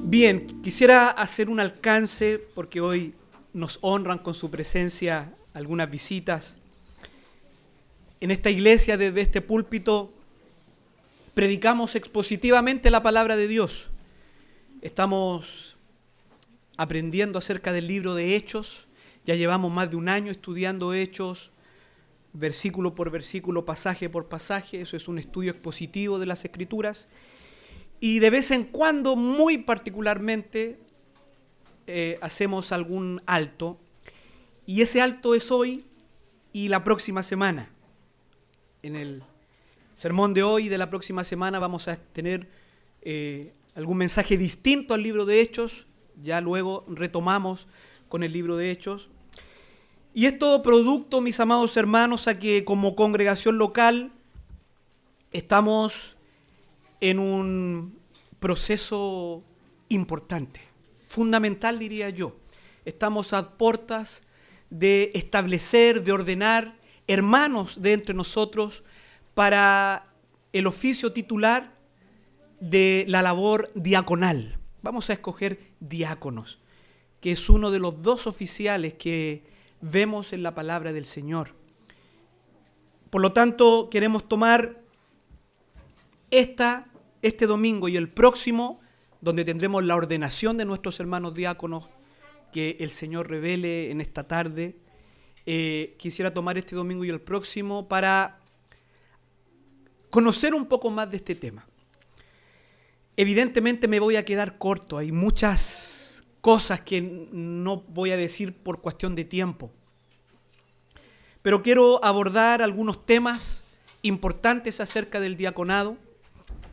Bien, quisiera hacer un alcance porque hoy nos honran con su presencia algunas visitas. En esta iglesia, desde este púlpito, predicamos expositivamente la palabra de Dios. Estamos aprendiendo acerca del libro de Hechos. Ya llevamos más de un año estudiando Hechos, versículo por versículo, pasaje por pasaje. Eso es un estudio expositivo de las Escrituras. Y de vez en cuando, muy particularmente, hacemos algún alto. Y ese alto es hoy y la próxima semana. En el sermón de hoy y de la próxima semana vamos a tener algún mensaje distinto al libro de Hechos. Ya luego retomamos con el libro de Hechos. Y es todo producto, mis amados hermanos, a que como congregación local estamos en un proceso importante, fundamental diría yo. Estamos a puertas de establecer, de ordenar hermanos de entre nosotros para el oficio titular de la labor diaconal. Vamos a escoger diáconos, que es uno de los dos oficiales que vemos en la palabra del Señor. Por lo tanto, queremos tomar este domingo y el próximo, donde tendremos la ordenación de nuestros hermanos diáconos, que el Señor revele en esta tarde. Quisiera tomar este domingo y el próximo para conocer un poco más de este tema. Evidentemente me voy a quedar corto, hay muchas cosas que no voy a decir por cuestión de tiempo, pero quiero abordar algunos temas importantes acerca del diaconado.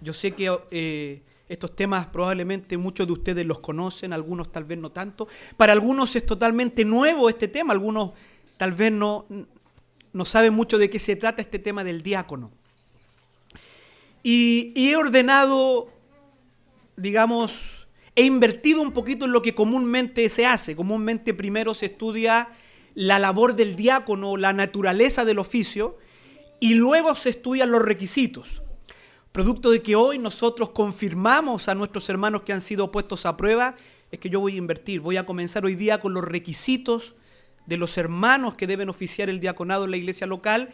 Yo sé que estos temas probablemente muchos de ustedes los conocen, algunos tal vez no tanto. Para algunos es totalmente nuevo este tema, algunos tal vez no saben mucho de qué se trata este tema del diácono. Y he ordenado, digamos, he invertido un poquito en lo que comúnmente se hace. Comúnmente primero se estudia la labor del diácono, la naturaleza del oficio, y luego se estudian los requisitos. Producto de que hoy nosotros confirmamos a nuestros hermanos que han sido puestos a prueba, es que yo voy a invertir. Voy a comenzar hoy día con los requisitos de los hermanos que deben oficiar el diaconado en la iglesia local,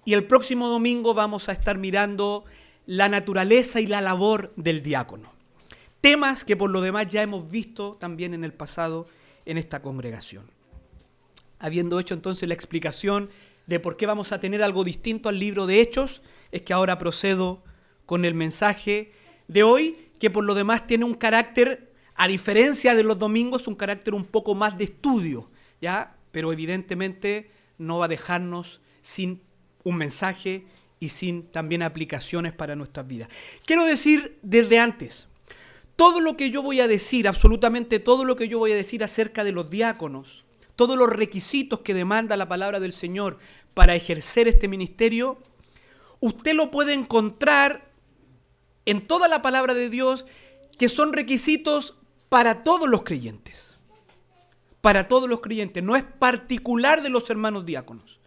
y el próximo domingo vamos a estar mirando la naturaleza y la labor del diácono. Temas que por lo demás ya hemos visto también en el pasado en esta congregación. Habiendo hecho entonces la explicación de por qué vamos a tener algo distinto al libro de Hechos, es que ahora procedo con el mensaje de hoy, que por lo demás tiene un carácter, a diferencia de los domingos, un carácter un poco más de estudio, ¿ya? Pero evidentemente no va a dejarnos sin un mensaje y sin también aplicaciones para nuestras vidas. Quiero decir desde antes, todo lo que yo voy a decir, absolutamente todo lo que yo voy a decir acerca de los diáconos, todos los requisitos que demanda la palabra del Señor para ejercer este ministerio, usted lo puede encontrar en toda la palabra de Dios, que son requisitos para todos los creyentes. Para todos los creyentes. No es particular de los hermanos diáconos.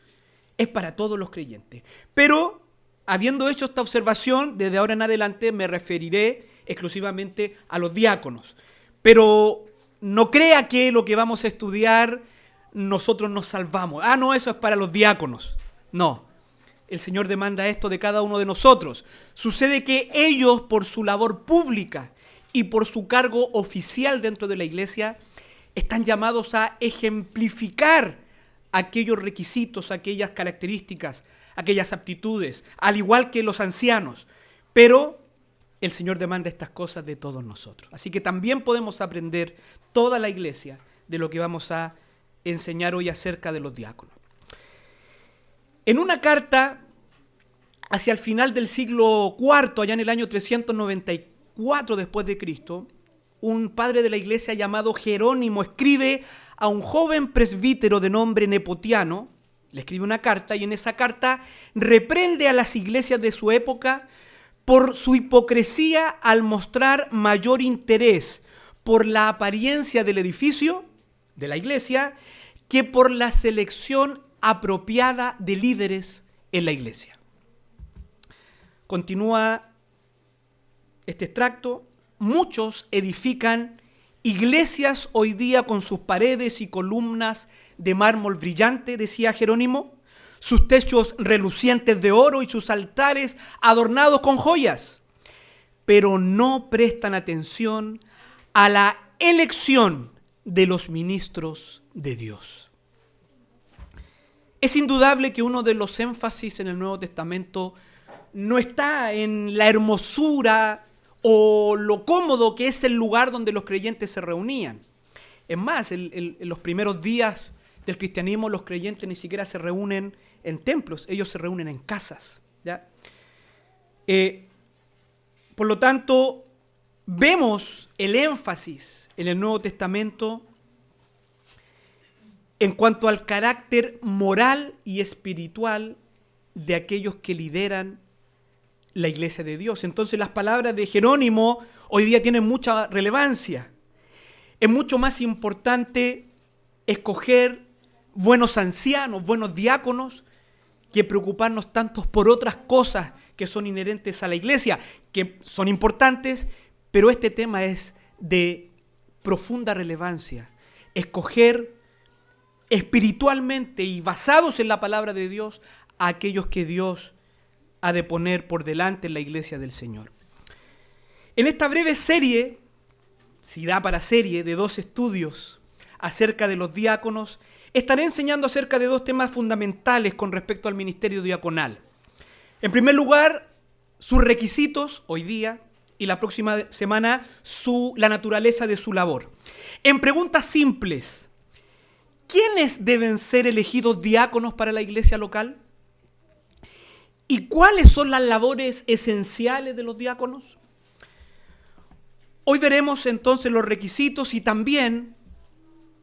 Es para todos los creyentes. Pero, habiendo hecho esta observación, desde ahora en adelante me referiré exclusivamente a los diáconos. Pero no crea que lo que vamos a estudiar nosotros nos salvamos. No, eso es para los diáconos. No. El Señor demanda esto de cada uno de nosotros. Sucede que ellos, por su labor pública y por su cargo oficial dentro de la iglesia, están llamados a ejemplificar aquellos requisitos, aquellas características, aquellas aptitudes, al igual que los ancianos. Pero el Señor demanda estas cosas de todos nosotros. Así que también podemos aprender toda la iglesia de lo que vamos a enseñar hoy acerca de los diáconos. En una carta hacia el final del siglo IV, allá en el año 394 después de Cristo, un padre de la iglesia llamado Jerónimo escribe a un joven presbítero de nombre Nepotiano, le escribe una carta y en esa carta reprende a las iglesias de su época por su hipocresía al mostrar mayor interés por la apariencia del edificio, de la iglesia, que por la selección apropiada de líderes en la iglesia. Continúa este extracto. Muchos edifican iglesias hoy día con sus paredes y columnas de mármol brillante, decía Jerónimo, sus techos relucientes de oro y sus altares adornados con joyas, pero no prestan atención a la elección de los ministros de Dios. Es indudable que uno de los énfasis en el Nuevo Testamento no está en la hermosura o lo cómodo que es el lugar donde los creyentes se reunían. Es más, en los primeros días del cristianismo los creyentes ni siquiera se reúnen en templos, ellos se reúnen en casas, ¿ya? Por lo tanto, vemos el énfasis en el Nuevo Testamento en cuanto al carácter moral y espiritual de aquellos que lideran la iglesia de Dios. Entonces las palabras de Jerónimo hoy día tienen mucha relevancia. Es mucho más importante escoger buenos ancianos, buenos diáconos, que preocuparnos tanto por otras cosas que son inherentes a la iglesia, que son importantes, pero este tema es de profunda relevancia. Escoger espiritualmente y basados en la palabra de Dios a aquellos que Dios ha de poner por delante en la iglesia del Señor. En esta breve serie, si da para serie, de 2 estudios acerca de los diáconos, estaré enseñando acerca de 2 temas fundamentales con respecto al ministerio diaconal. En primer lugar, sus requisitos hoy día y la próxima semana la naturaleza de su labor. En preguntas simples, ¿quiénes deben ser elegidos diáconos para la iglesia local? ¿Y cuáles son las labores esenciales de los diáconos? Hoy veremos entonces los requisitos y también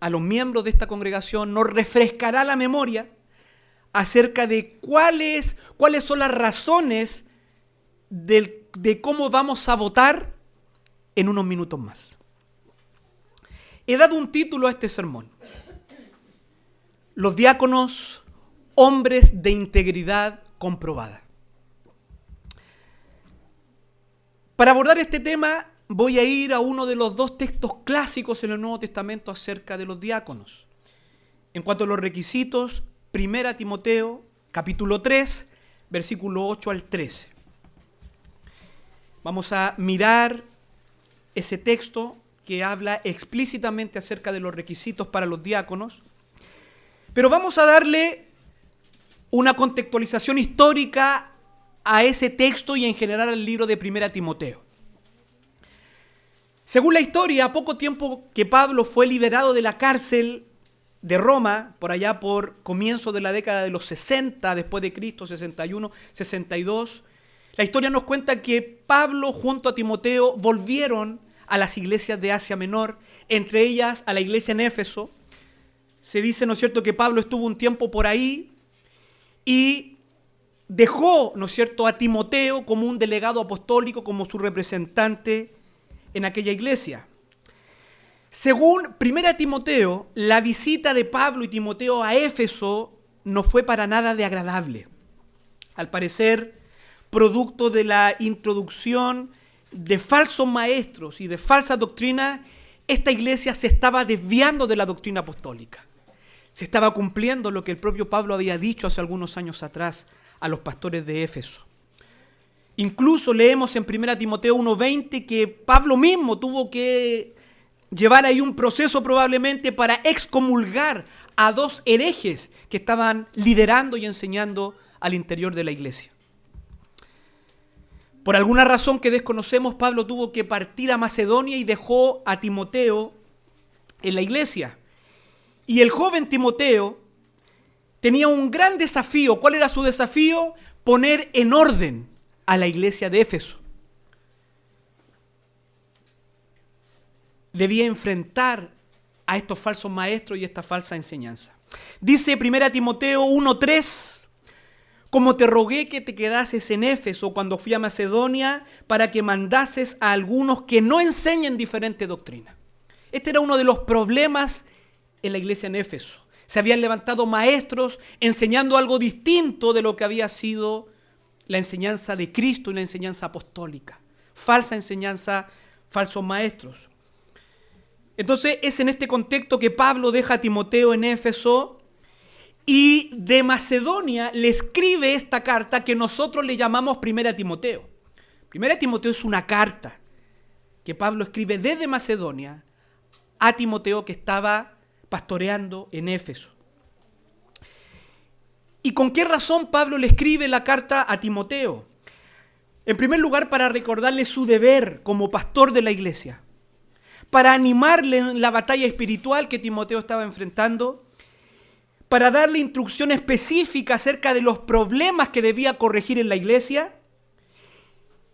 a los miembros de esta congregación nos refrescará la memoria acerca de cuáles son las razones de cómo vamos a votar en unos minutos más. He dado un título a este sermón: Los diáconos, hombres de integridad comprobada. Para abordar este tema voy a ir a uno de los 2 textos clásicos en el Nuevo Testamento acerca de los diáconos. En cuanto a los requisitos, 1 Timoteo, capítulo 3, versículo 8 al 13. Vamos a mirar ese texto que habla explícitamente acerca de los requisitos para los diáconos, pero vamos a darle una contextualización histórica a ese texto y en general al libro de 1 Timoteo. Según la historia, a poco tiempo que Pablo fue liberado de la cárcel de Roma, por allá por comienzo de la década de los 60 después de Cristo, 61, 62, la historia nos cuenta que Pablo junto a Timoteo volvieron a las iglesias de Asia Menor, entre ellas a la iglesia en Éfeso. Se dice, ¿no es cierto?, que Pablo estuvo un tiempo por ahí y dejó, ¿no es cierto?, a Timoteo como un delegado apostólico, como su representante en aquella iglesia. Según 1 Timoteo, la visita de Pablo y Timoteo a Éfeso no fue para nada de agradable. Al parecer, producto de la introducción de falsos maestros y de falsa doctrina, esta iglesia se estaba desviando de la doctrina apostólica. Se estaba cumpliendo lo que el propio Pablo había dicho hace algunos años atrás a los pastores de Éfeso. Incluso leemos en 1 Timoteo 1:20 que Pablo mismo tuvo que llevar ahí un proceso probablemente para excomulgar a 2 herejes que estaban liderando y enseñando al interior de la iglesia. Por alguna razón que desconocemos, Pablo tuvo que partir a Macedonia y dejó a Timoteo en la iglesia. Y el joven Timoteo tenía un gran desafío. ¿Cuál era su desafío? Poner en orden a la iglesia de Éfeso. Debía enfrentar a estos falsos maestros y esta falsa enseñanza. Dice 1 Timoteo 1:3, como te rogué que te quedases en Éfeso cuando fui a Macedonia para que mandases a algunos que no enseñen diferente doctrina. Este era uno de los problemas en la iglesia en Éfeso. Se habían levantado maestros enseñando algo distinto de lo que había sido la enseñanza de Cristo y la enseñanza apostólica. Falsa enseñanza, falsos maestros. Entonces es en este contexto que Pablo deja a Timoteo en Éfeso y de Macedonia le escribe esta carta que nosotros le llamamos Primera Timoteo. Primera Timoteo es una carta que Pablo escribe desde Macedonia a Timoteo, que estaba pastoreando en Éfeso. ¿Y con qué razón Pablo le escribe la carta a Timoteo? En primer lugar, para recordarle su deber como pastor de la iglesia, para animarle en la batalla espiritual que Timoteo estaba enfrentando, para darle instrucción específica acerca de los problemas que debía corregir en la iglesia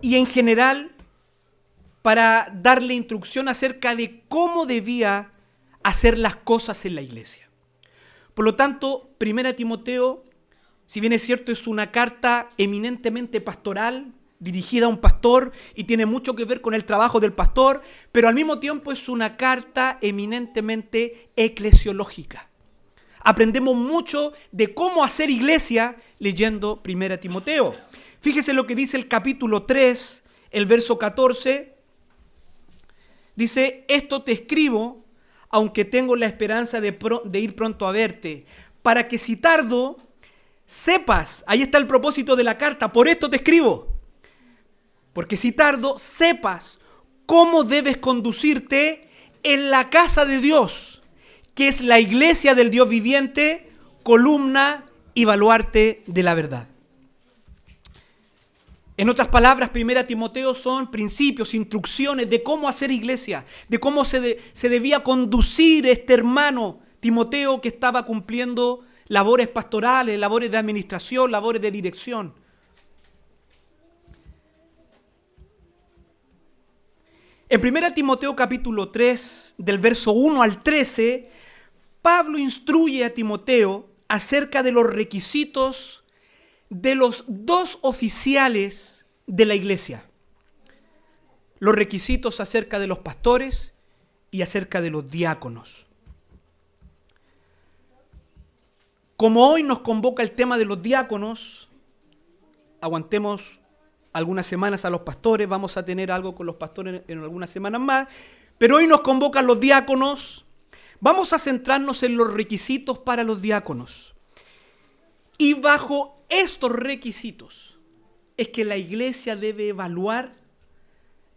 y en general para darle instrucción acerca de cómo debía hacer las cosas en la iglesia. Por lo tanto, Primera Timoteo, si bien es cierto, es una carta eminentemente pastoral, dirigida a un pastor y tiene mucho que ver con el trabajo del pastor, pero al mismo tiempo es una carta eminentemente eclesiológica. Aprendemos mucho de cómo hacer iglesia leyendo Primera Timoteo. Fíjese lo que dice el capítulo 3, el verso 14. Dice: esto te escribo, aunque tengo la esperanza de ir pronto a verte, para que si tardo, sepas, ahí está el propósito de la carta, por esto te escribo, porque si tardo, sepas cómo debes conducirte en la casa de Dios, que es la iglesia del Dios viviente, columna y baluarte de la verdad. En otras palabras, Primera Timoteo son principios, instrucciones de cómo hacer iglesia, de cómo se debía conducir este hermano Timoteo que estaba cumpliendo labores pastorales, labores de administración, labores de dirección. En 1 Timoteo capítulo 3, del verso 1 al 13, Pablo instruye a Timoteo acerca de los requisitos de los dos oficiales de la iglesia. Los requisitos acerca de los pastores y acerca de los diáconos. Como hoy nos convoca el tema de los diáconos, aguantemos algunas semanas a los pastores, vamos a tener algo con los pastores en algunas semanas más, pero hoy nos convocan los diáconos. Vamos a centrarnos en los requisitos para los diáconos. Y bajo estos requisitos es que la iglesia debe evaluar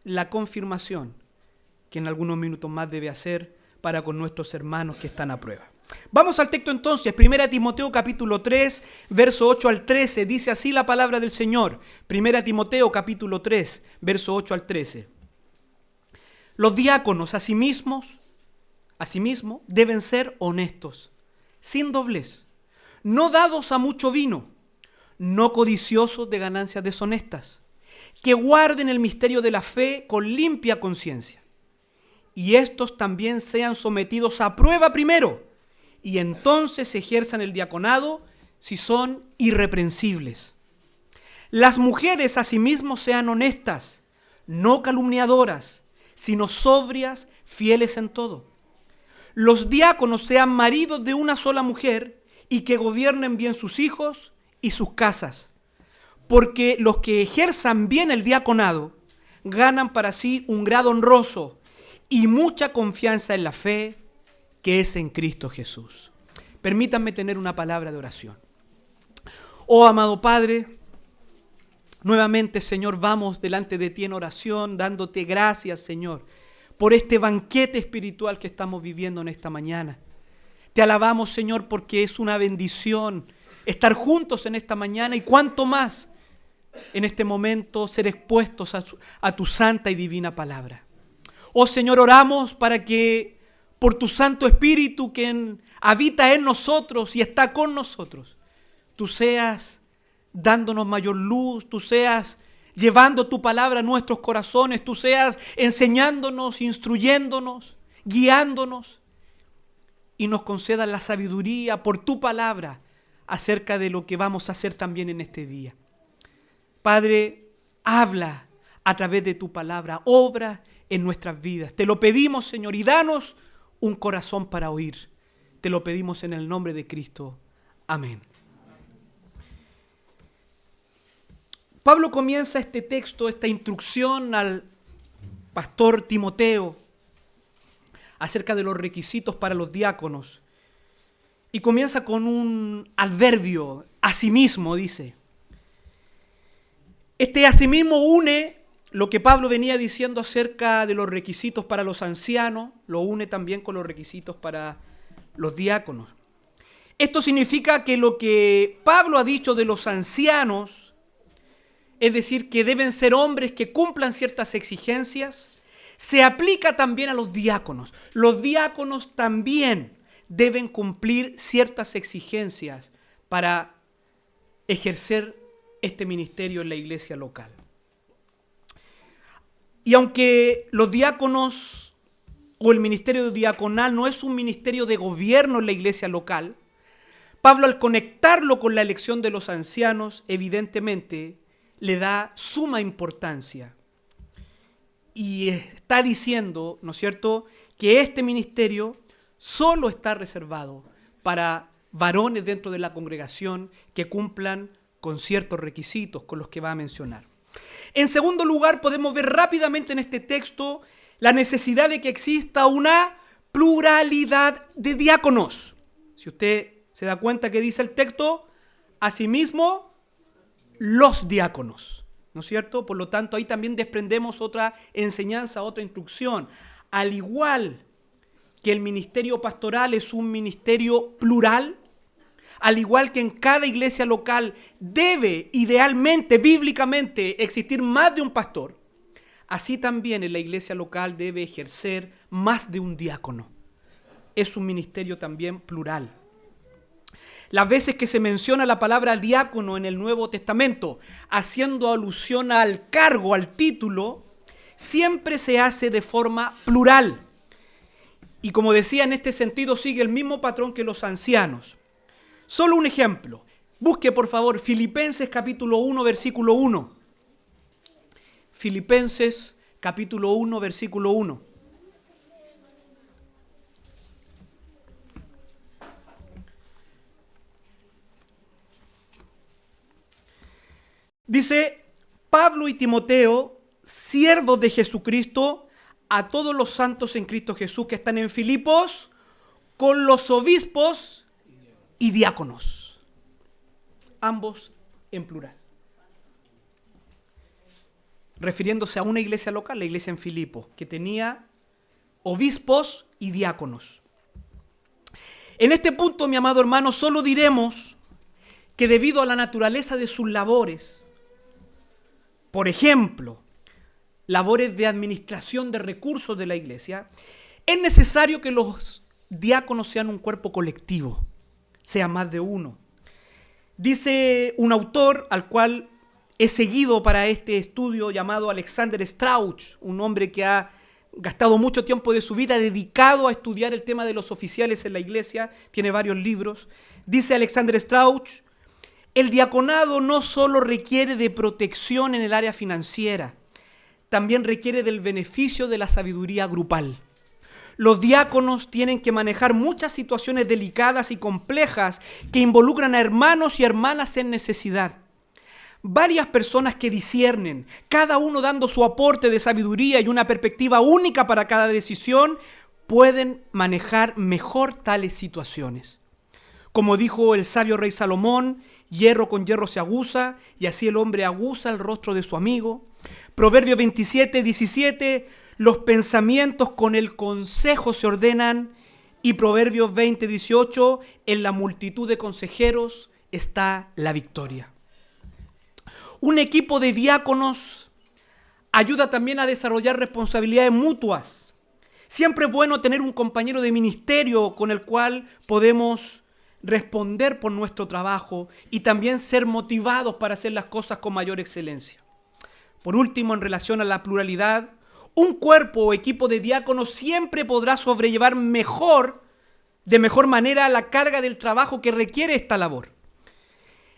la confirmación que en algunos minutos más debe hacer para con nuestros hermanos que están a prueba. Vamos al texto entonces, 1 Timoteo capítulo 3, verso 8 al 13, dice así la palabra del Señor. 1 Timoteo capítulo 3, verso 8 al 13. Los diáconos asimismo deben ser honestos, sin doblez, no dados a mucho vino, no codiciosos de ganancias deshonestas, que guarden el misterio de la fe con limpia conciencia. Y estos también sean sometidos a prueba primero, y entonces ejerzan el diaconado si son irreprensibles. Las mujeres asimismo sean honestas, no calumniadoras, sino sobrias, fieles en todo. Los diáconos sean maridos de una sola mujer y que gobiernen bien sus hijos y sus casas, porque los que ejerzan bien el diaconado ganan para sí un grado honroso y mucha confianza en la fe que es en Cristo Jesús. Permítanme tener una palabra de oración. Oh amado Padre, nuevamente, Señor, vamos delante de ti en oración, dándote gracias, Señor, por este banquete espiritual que estamos viviendo en esta mañana. Te alabamos, Señor, porque es una bendición estar juntos en esta mañana y cuánto más en este momento ser expuestos a tu santa y divina palabra. Oh Señor, oramos para que por tu Santo Espíritu que habita en nosotros y está con nosotros, tú seas dándonos mayor luz, tú seas llevando tu palabra a nuestros corazones, tú seas enseñándonos, instruyéndonos, guiándonos y nos concedas la sabiduría por tu palabra acerca de lo que vamos a hacer también en este día. Padre, habla a través de tu palabra, obra en nuestras vidas. Te lo pedimos, Señor, y danos un corazón para oír. Te lo pedimos en el nombre de Cristo. Amén. Pablo comienza este texto, esta instrucción al pastor Timoteo acerca de los requisitos para los diáconos. Y comienza con un adverbio, asimismo, dice. Este asimismo une lo que Pablo venía diciendo acerca de los requisitos para los ancianos, lo une también con los requisitos para los diáconos. Esto significa que lo que Pablo ha dicho de los ancianos, es decir, que deben ser hombres que cumplan ciertas exigencias, se aplica también a los diáconos. Los diáconos también deben cumplir ciertas exigencias para ejercer este ministerio en la iglesia local. Y aunque los diáconos o el ministerio diaconal no es un ministerio de gobierno en la iglesia local, Pablo, al conectarlo con la elección de los ancianos, evidentemente le da suma importancia. Y está diciendo, ¿no es cierto?, que este ministerio solo está reservado para varones dentro de la congregación que cumplan con ciertos requisitos con los que va a mencionar. En segundo lugar, podemos ver rápidamente en este texto la necesidad de que exista una pluralidad de diáconos. Si usted se da cuenta que dice el texto, asimismo, los diáconos, ¿no es cierto? Por lo tanto, ahí también desprendemos otra enseñanza, otra instrucción. Al igual que el ministerio pastoral es un ministerio plural, al igual que en cada iglesia local debe idealmente, bíblicamente, existir más de un pastor, así también en la iglesia local debe ejercer más de un diácono. Es un ministerio también plural. Las veces que se menciona la palabra diácono en el Nuevo Testamento, haciendo alusión al cargo, al título, siempre se hace de forma plural. Y como decía, en este sentido sigue el mismo patrón que los ancianos. Solo un ejemplo. Busque por favor Filipenses capítulo 1, versículo 1. Filipenses capítulo 1, versículo 1. Dice, Pablo y Timoteo, siervos de Jesucristo, a todos los santos en Cristo Jesús que están en Filipos, con los obispos y diáconos. Ambos en plural. Refiriéndose a una iglesia local, la iglesia en Filipos, que tenía obispos y diáconos. En este punto, mi amado hermano, solo diremos que debido a la naturaleza de sus labores, por ejemplo, labores de administración de recursos de la iglesia, es necesario que los diáconos sean un cuerpo colectivo, sea más de uno. Dice un autor al cual he seguido para este estudio llamado Alexander Strauch, un hombre que ha gastado mucho tiempo de su vida dedicado a estudiar el tema de los oficiales en la iglesia, tiene varios libros. Dice Alexander Strauch, el diaconado no solo requiere de protección en el área financiera, también requiere del beneficio de la sabiduría grupal. Los diáconos tienen que manejar muchas situaciones delicadas y complejas que involucran a hermanos y hermanas en necesidad. Varias personas que disciernen, cada uno dando su aporte de sabiduría y una perspectiva única para cada decisión, pueden manejar mejor tales situaciones. Como dijo el sabio rey Salomón, hierro con hierro se aguza, y así el hombre aguza el rostro de su amigo. Proverbios 27, 17, los pensamientos con el consejo se ordenan, y Proverbios 20, 18, en la multitud de consejeros está la victoria. Un equipo de diáconos ayuda también a desarrollar responsabilidades mutuas. Siempre es bueno tener un compañero de ministerio con el cual podemos responder por nuestro trabajo y también ser motivados para hacer las cosas con mayor excelencia. Por último, en relación a la pluralidad, un cuerpo o equipo de diáconos siempre podrá sobrellevar de mejor manera la carga del trabajo que requiere esta labor.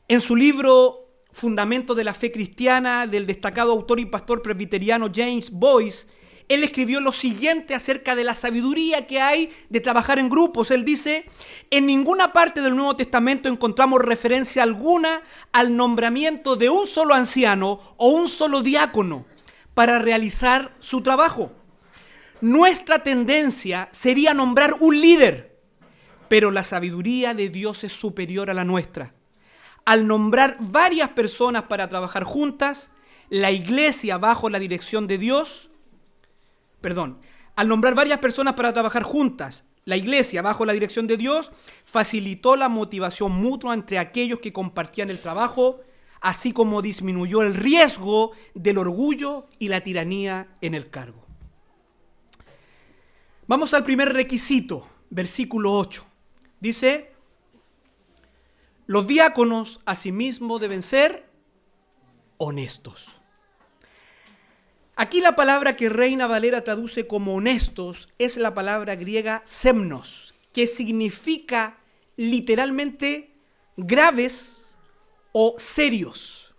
En su libro Fundamento de la Fe Cristiana, del destacado autor y pastor presbiteriano James Boyce, él escribió lo siguiente acerca de la sabiduría que hay de trabajar en grupos. Él dice, En ninguna parte del Nuevo Testamento encontramos referencia alguna al nombramiento de un solo anciano o un solo diácono para realizar su trabajo. Nuestra tendencia sería nombrar un líder, pero la sabiduría de Dios es superior a la nuestra. Al nombrar varias personas para trabajar juntas, la iglesia bajo la dirección de Dios, al nombrar varias personas para trabajar juntas, la iglesia bajo la dirección de Dios facilitó la motivación mutua entre aquellos que compartían el trabajo, así como disminuyó el riesgo del orgullo y la tiranía en el cargo. Vamos al primer requisito, versículo 8. Dice: los diáconos asimismo deben ser honestos. Aquí la palabra que Reina Valera traduce como honestos es la palabra griega semnos, que significa literalmente graves o serios.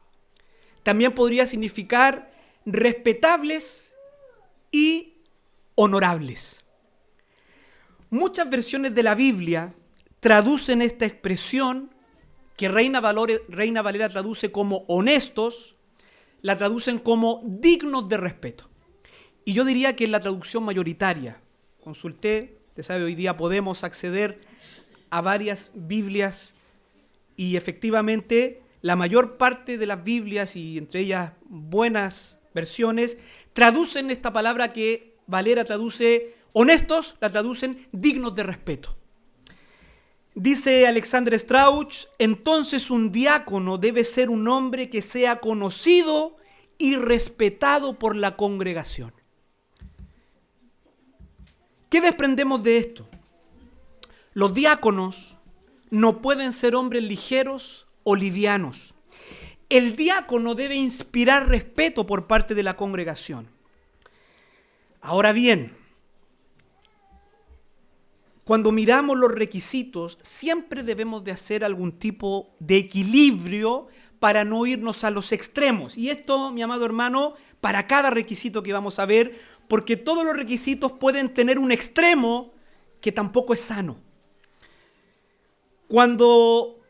También podría significar respetables y honorables. Muchas versiones de la Biblia traducen esta expresión que Reina Valera traduce como honestos, la traducen como dignos de respeto. Y yo diría que es la traducción mayoritaria. Consulté, usted sabe, hoy día podemos acceder a varias Biblias y efectivamente la mayor parte de las Biblias, y entre ellas buenas versiones, traducen esta palabra que Valera traduce honestos, la traducen dignos de respeto. Dice Alexander Strauch: entonces un diácono debe ser un hombre que sea conocido y respetado por la congregación. ¿Qué desprendemos de esto? Los diáconos no pueden ser hombres ligeros o livianos. El diácono debe inspirar respeto por parte de la congregación. Ahora bien, cuando miramos los requisitos, siempre debemos de hacer algún tipo de equilibrio para no irnos a los extremos. Y esto, mi amado hermano, para cada requisito que vamos a ver, porque todos los requisitos pueden tener un extremo que tampoco es sano. Cuando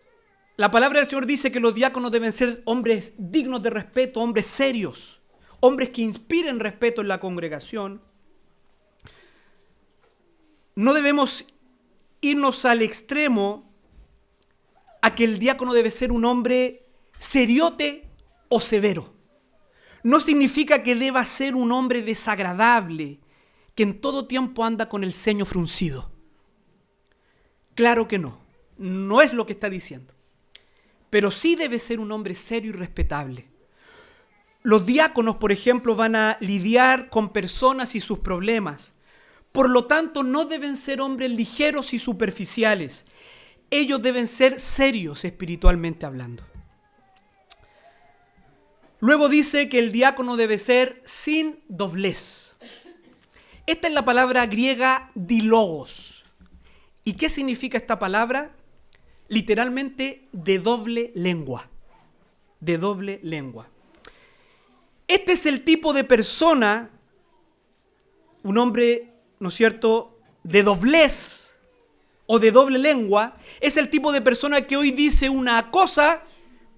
la palabra del Señor dice que los diáconos deben ser hombres dignos de respeto, hombres serios, hombres que inspiren respeto en la congregación, no debemos irnos al extremo a que el diácono debe ser un hombre seriote o severo. No significa que deba ser un hombre desagradable, que en todo tiempo anda con el ceño fruncido. Claro que no, no es lo que está diciendo. Pero sí debe ser un hombre serio y respetable. Los diáconos, por ejemplo, van a lidiar con personas y sus problemas. Por lo tanto, no deben ser hombres ligeros y superficiales. Ellos deben ser serios espiritualmente hablando. Luego dice que el diácono debe ser sin doblez. Esta es la palabra griega dilogos. ¿Y qué significa esta palabra? Literalmente de doble lengua. De doble lengua. Este es el tipo de persona, un hombre, ¿no es cierto?, de doblez o de doble lengua, es el tipo de persona que hoy dice una cosa,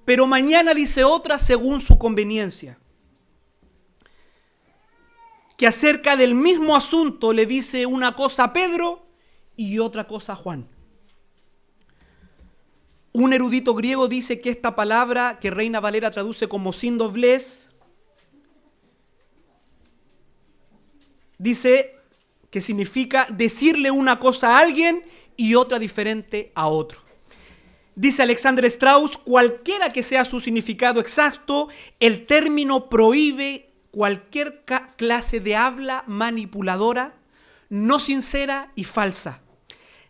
pero mañana dice otra según su conveniencia. Que acerca del mismo asunto le dice una cosa a Pedro y otra cosa a Juan. Un erudito griego dice que esta palabra, que Reina Valera traduce como sin doblez, dice que significa decirle una cosa a alguien y otra diferente a otro. Dice Alexander Strauch: cualquiera que sea su significado exacto, el término prohíbe cualquier clase de habla manipuladora, no sincera y falsa.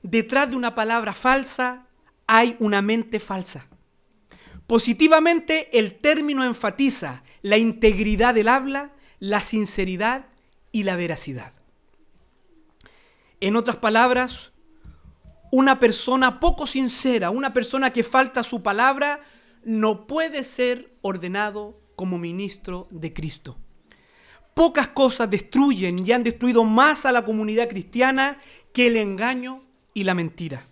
Detrás de una palabra falsa hay una mente falsa. Positivamente, el término enfatiza la integridad del habla, la sinceridad y la veracidad. En otras palabras, una persona poco sincera, una persona que falta a su palabra, no puede ser ordenado como ministro de Cristo. Pocas cosas destruyen y han destruido más a la comunidad cristiana que el engaño y la mentira.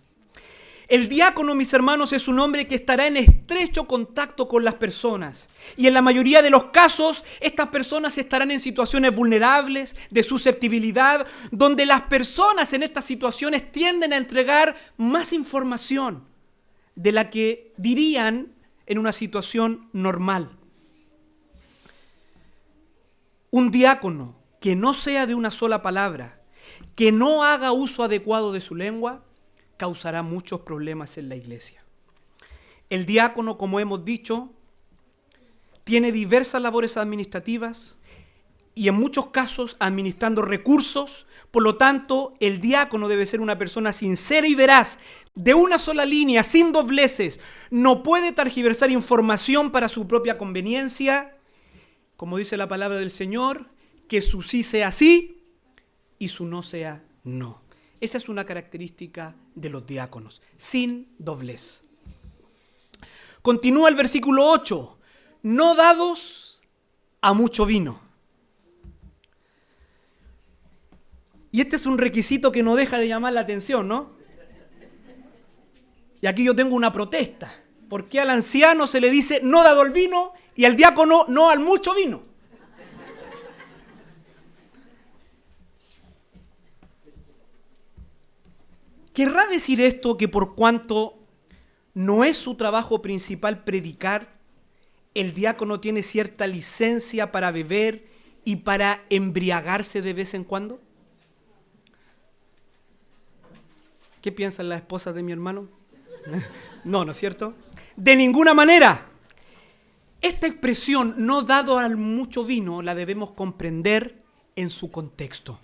El diácono, mis hermanos, es un hombre que estará en estrecho contacto con las personas. Y en la mayoría de los casos, estas personas estarán en situaciones vulnerables, de susceptibilidad, donde las personas en estas situaciones tienden a entregar más información de la que dirían en una situación normal. Un diácono que no sea de una sola palabra, que no haga uso adecuado de su lengua, causará muchos problemas en la iglesia. El diácono, como hemos dicho, tiene diversas labores administrativas y en muchos casos administrando recursos. Por lo tanto, el diácono debe ser una persona sincera y veraz, de una sola línea, sin dobleces. No puede tergiversar información para su propia conveniencia. Como dice la palabra del Señor, que su sí sea sí y su no sea no. Esa es una característica de los diáconos, sin doblez. Continúa el versículo 8. No dados a mucho vino. Y este es un requisito que no deja de llamar la atención, ¿no? Y aquí yo tengo una protesta. ¿Por qué al anciano se le dice no dado al vino y al diácono no al mucho vino? ¿Querrá decir esto que por cuanto no es su trabajo principal predicar, el diácono tiene cierta licencia para beber y para embriagarse de vez en cuando? ¿Qué piensan las esposas de mi hermano? No, ¿no es cierto? De ninguna manera. Esta expresión, no dado al mucho vino, la debemos comprender en su contexto.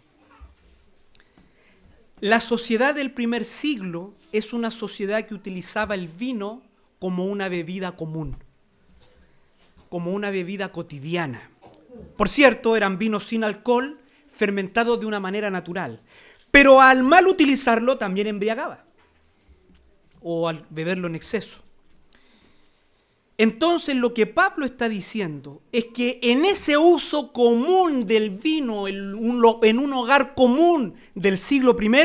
La sociedad del primer siglo es una sociedad que utilizaba el vino como una bebida común, como una bebida cotidiana. Por cierto, eran vinos sin alcohol, fermentados de una manera natural, pero al mal utilizarlo también embriagaba, o al beberlo en exceso. Entonces lo que Pablo está diciendo es que en ese uso común del vino, en un hogar común del siglo I,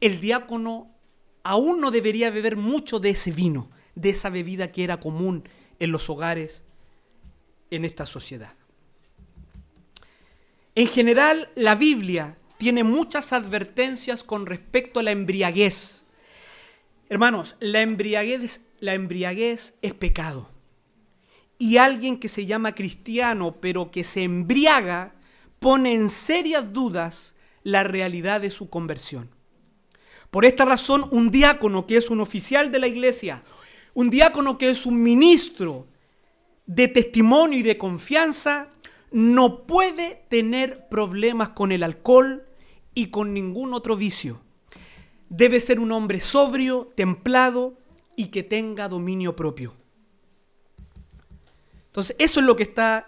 el diácono aún no debería beber mucho de ese vino, de esa bebida que era común en los hogares en esta sociedad. En general, la Biblia tiene muchas advertencias con respecto a la embriaguez. Hermanos, la embriaguez es pecado. Y alguien que se llama cristiano, pero que se embriaga, pone en serias dudas la realidad de su conversión. Por esta razón, un diácono que es un oficial de la iglesia, un diácono que es un ministro de testimonio y de confianza, no puede tener problemas con el alcohol y con ningún otro vicio. Debe ser un hombre sobrio, templado y que tenga dominio propio. Entonces, eso es lo que está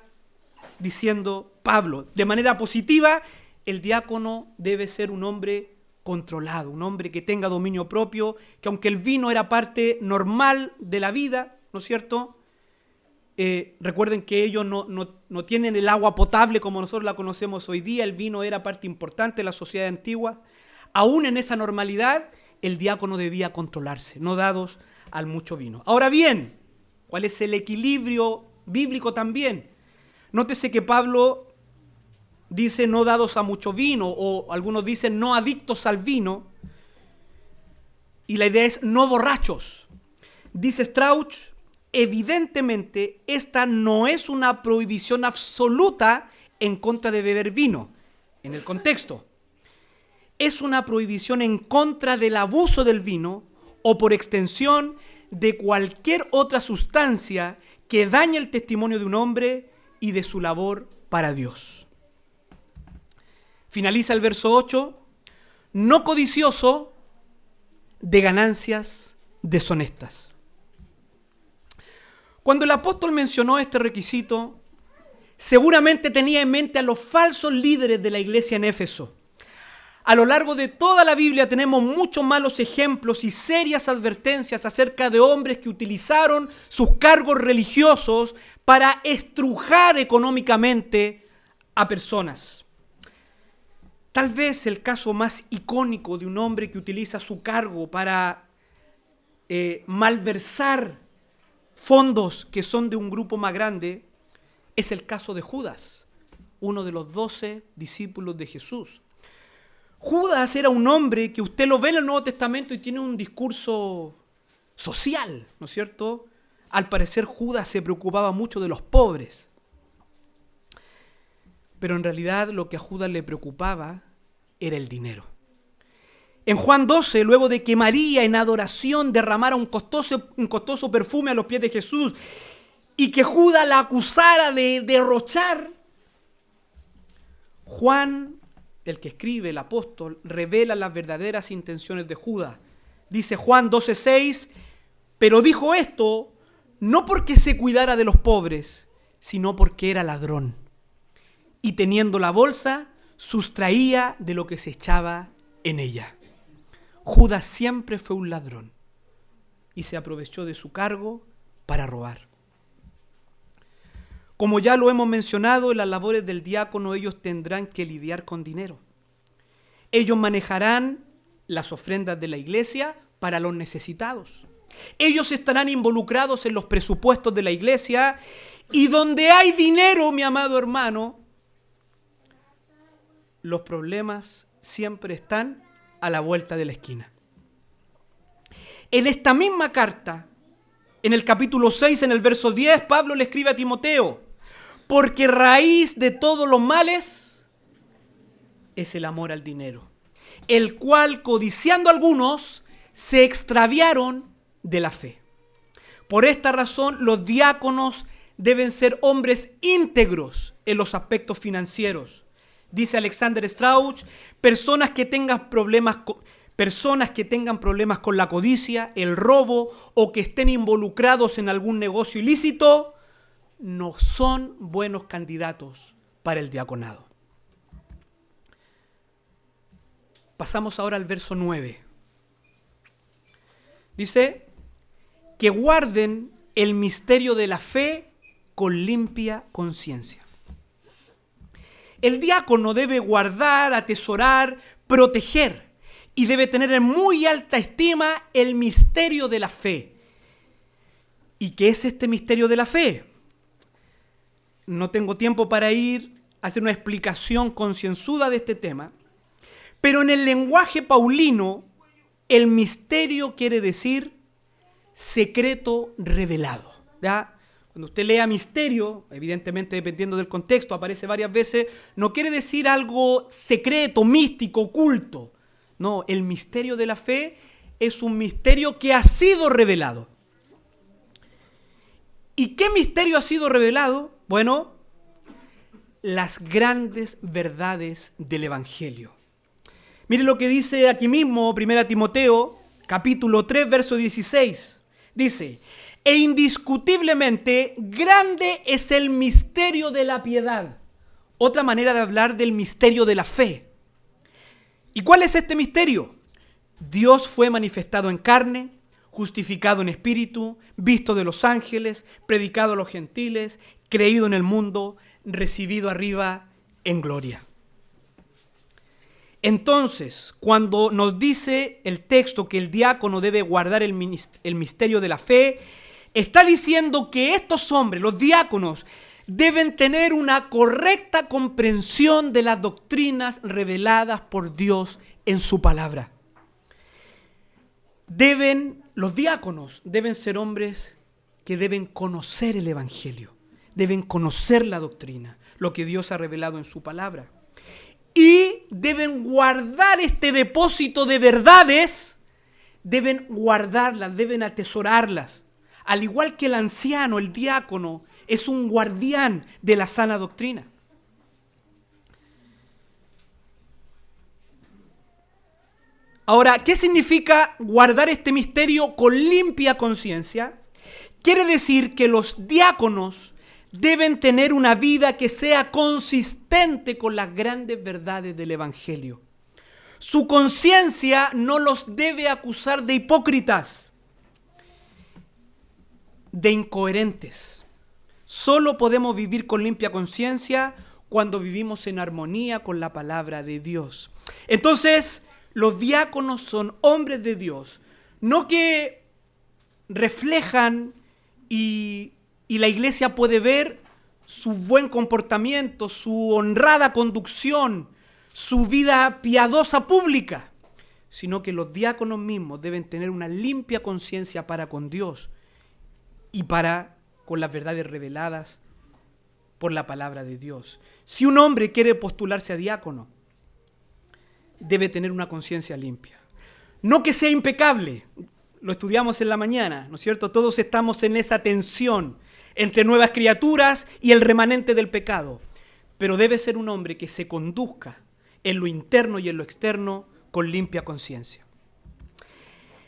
diciendo Pablo. De manera positiva, el diácono debe ser un hombre controlado, un hombre que tenga dominio propio, que aunque el vino era parte normal de la vida, ¿no es cierto? Recuerden que ellos no tienen el agua potable como nosotros la conocemos hoy día. El vino era parte importante de la sociedad antigua. Aún en esa normalidad, el diácono debía controlarse, no dados al mucho vino. Ahora bien, ¿cuál es el equilibrio bíblico también? Nótese que Pablo dice no dados a mucho vino, o algunos dicen no adictos al vino, y la idea es no borrachos. Dice Strauch, evidentemente esta no es una prohibición absoluta en contra de beber vino, en el contexto. Es una prohibición en contra del abuso del vino o por extensión de cualquier otra sustancia que dañe el testimonio de un hombre y de su labor para Dios. Finaliza el verso 8, no codicioso de ganancias deshonestas. Cuando el apóstol mencionó este requisito, seguramente tenía en mente a los falsos líderes de la iglesia en Éfeso. A lo largo de toda la Biblia tenemos muchos malos ejemplos y serias advertencias acerca de hombres que utilizaron sus cargos religiosos para estrujar económicamente a personas. Tal vez el caso más icónico de un hombre que utiliza su cargo para malversar fondos que son de un grupo más grande, es el caso de Judas, uno de los 12 discípulos de Jesús. Judas era un hombre que usted lo ve en el Nuevo Testamento y tiene un discurso social, ¿no es cierto? Al parecer Judas se preocupaba mucho de los pobres. Pero en realidad lo que a Judas le preocupaba era el dinero. En Juan 12, luego de que María en adoración derramara un costoso perfume a los pies de Jesús y que Judas la acusara de derrochar, Juan, el que escribe, el apóstol, revela las verdaderas intenciones de Judas. Dice Juan 12:6, pero dijo esto no porque se cuidara de los pobres, sino porque era ladrón. Y teniendo la bolsa, sustraía de lo que se echaba en ella. Judas siempre fue un ladrón y se aprovechó de su cargo para robar. Como ya lo hemos mencionado, en las labores del diácono ellos tendrán que lidiar con dinero. Ellos manejarán las ofrendas de la iglesia para los necesitados. Ellos estarán involucrados en los presupuestos de la iglesia y donde hay dinero, mi amado hermano, los problemas siempre están a la vuelta de la esquina. En esta misma carta, en el capítulo 6, en el verso 10, Pablo le escribe a Timoteo, porque raíz de todos los males es el amor al dinero, el cual, codiciando algunos, se extraviaron de la fe. Por esta razón, los diáconos deben ser hombres íntegros en los aspectos financieros. Dice Alexander Strauch, personas que tengan problemas con la codicia, el robo o que estén involucrados en algún negocio ilícito, no son buenos candidatos para el diaconado. Pasamos ahora al verso 9. Dice, que guarden el misterio de la fe con limpia conciencia. El diácono debe guardar, atesorar, proteger y debe tener en muy alta estima el misterio de la fe. ¿Y qué es este misterio de la fe? No tengo tiempo para ir a hacer una explicación concienzuda de este tema, pero en el lenguaje paulino, el misterio quiere decir secreto revelado, ¿ya? Cuando usted lea misterio, evidentemente dependiendo del contexto, aparece varias veces, no quiere decir algo secreto, místico, oculto. No, el misterio de la fe es un misterio que ha sido revelado. ¿Y qué misterio ha sido revelado? Bueno, las grandes verdades del Evangelio. Miren lo que dice aquí mismo 1 Timoteo, capítulo 3, verso 16. Dice, e indiscutiblemente grande es el misterio de la piedad. Otra manera de hablar del misterio de la fe. ¿Y cuál es este misterio? Dios fue manifestado en carne, justificado en espíritu, visto de los ángeles, predicado a los gentiles, creído en el mundo, recibido arriba en gloria. Entonces, cuando nos dice el texto que el diácono debe guardar el misterio de la fe, está diciendo que estos hombres, los diáconos, deben tener una correcta comprensión de las doctrinas reveladas por Dios en su palabra. Los diáconos deben ser hombres que deben conocer el Evangelio, deben conocer la doctrina, lo que Dios ha revelado en su palabra. Y deben guardar este depósito de verdades, deben guardarlas, deben atesorarlas. Al igual que el anciano, el diácono, es un guardián de la sana doctrina. Ahora, ¿qué significa guardar este misterio con limpia conciencia? Quiere decir que los diáconos deben tener una vida que sea consistente con las grandes verdades del Evangelio. Su conciencia no los debe acusar de hipócritas, de incoherentes. Solo podemos vivir con limpia conciencia cuando vivimos en armonía con la palabra de Dios. Entonces, los diáconos son hombres de Dios, no que reflejan y la iglesia puede ver su buen comportamiento, su honrada conducción, su vida piadosa pública, sino que los diáconos mismos deben tener una limpia conciencia para con Dios y para con las verdades reveladas por la palabra de Dios. Si un hombre quiere postularse a diácono, debe tener una conciencia limpia. No que sea impecable, lo estudiamos en la mañana, ¿no es cierto? Todos estamos en esa tensión entre nuevas criaturas y el remanente del pecado, pero debe ser un hombre que se conduzca en lo interno y en lo externo con limpia conciencia.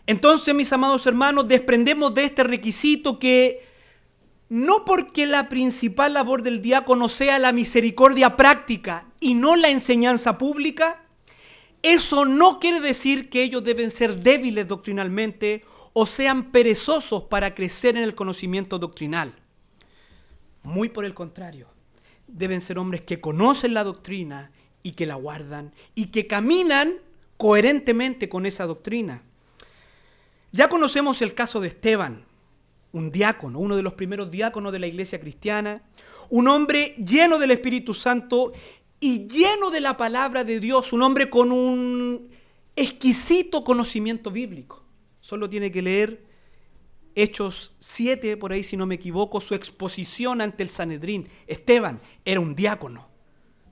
Entonces, mis amados hermanos, desprendemos de este requisito que no porque la principal labor del diácono sea la misericordia práctica y no la enseñanza pública, eso no quiere decir que ellos deben ser débiles doctrinalmente o sean perezosos para crecer en el conocimiento doctrinal. Muy por el contrario, deben ser hombres que conocen la doctrina y que la guardan y que caminan coherentemente con esa doctrina. Ya conocemos el caso de Esteban, un diácono, uno de los primeros diáconos de la iglesia cristiana, un hombre lleno del Espíritu Santo y lleno de la palabra de Dios, un hombre con un exquisito conocimiento bíblico. Solo tiene que leer Hechos 7, por ahí si no me equivoco, su exposición ante el Sanedrín. Esteban era un diácono,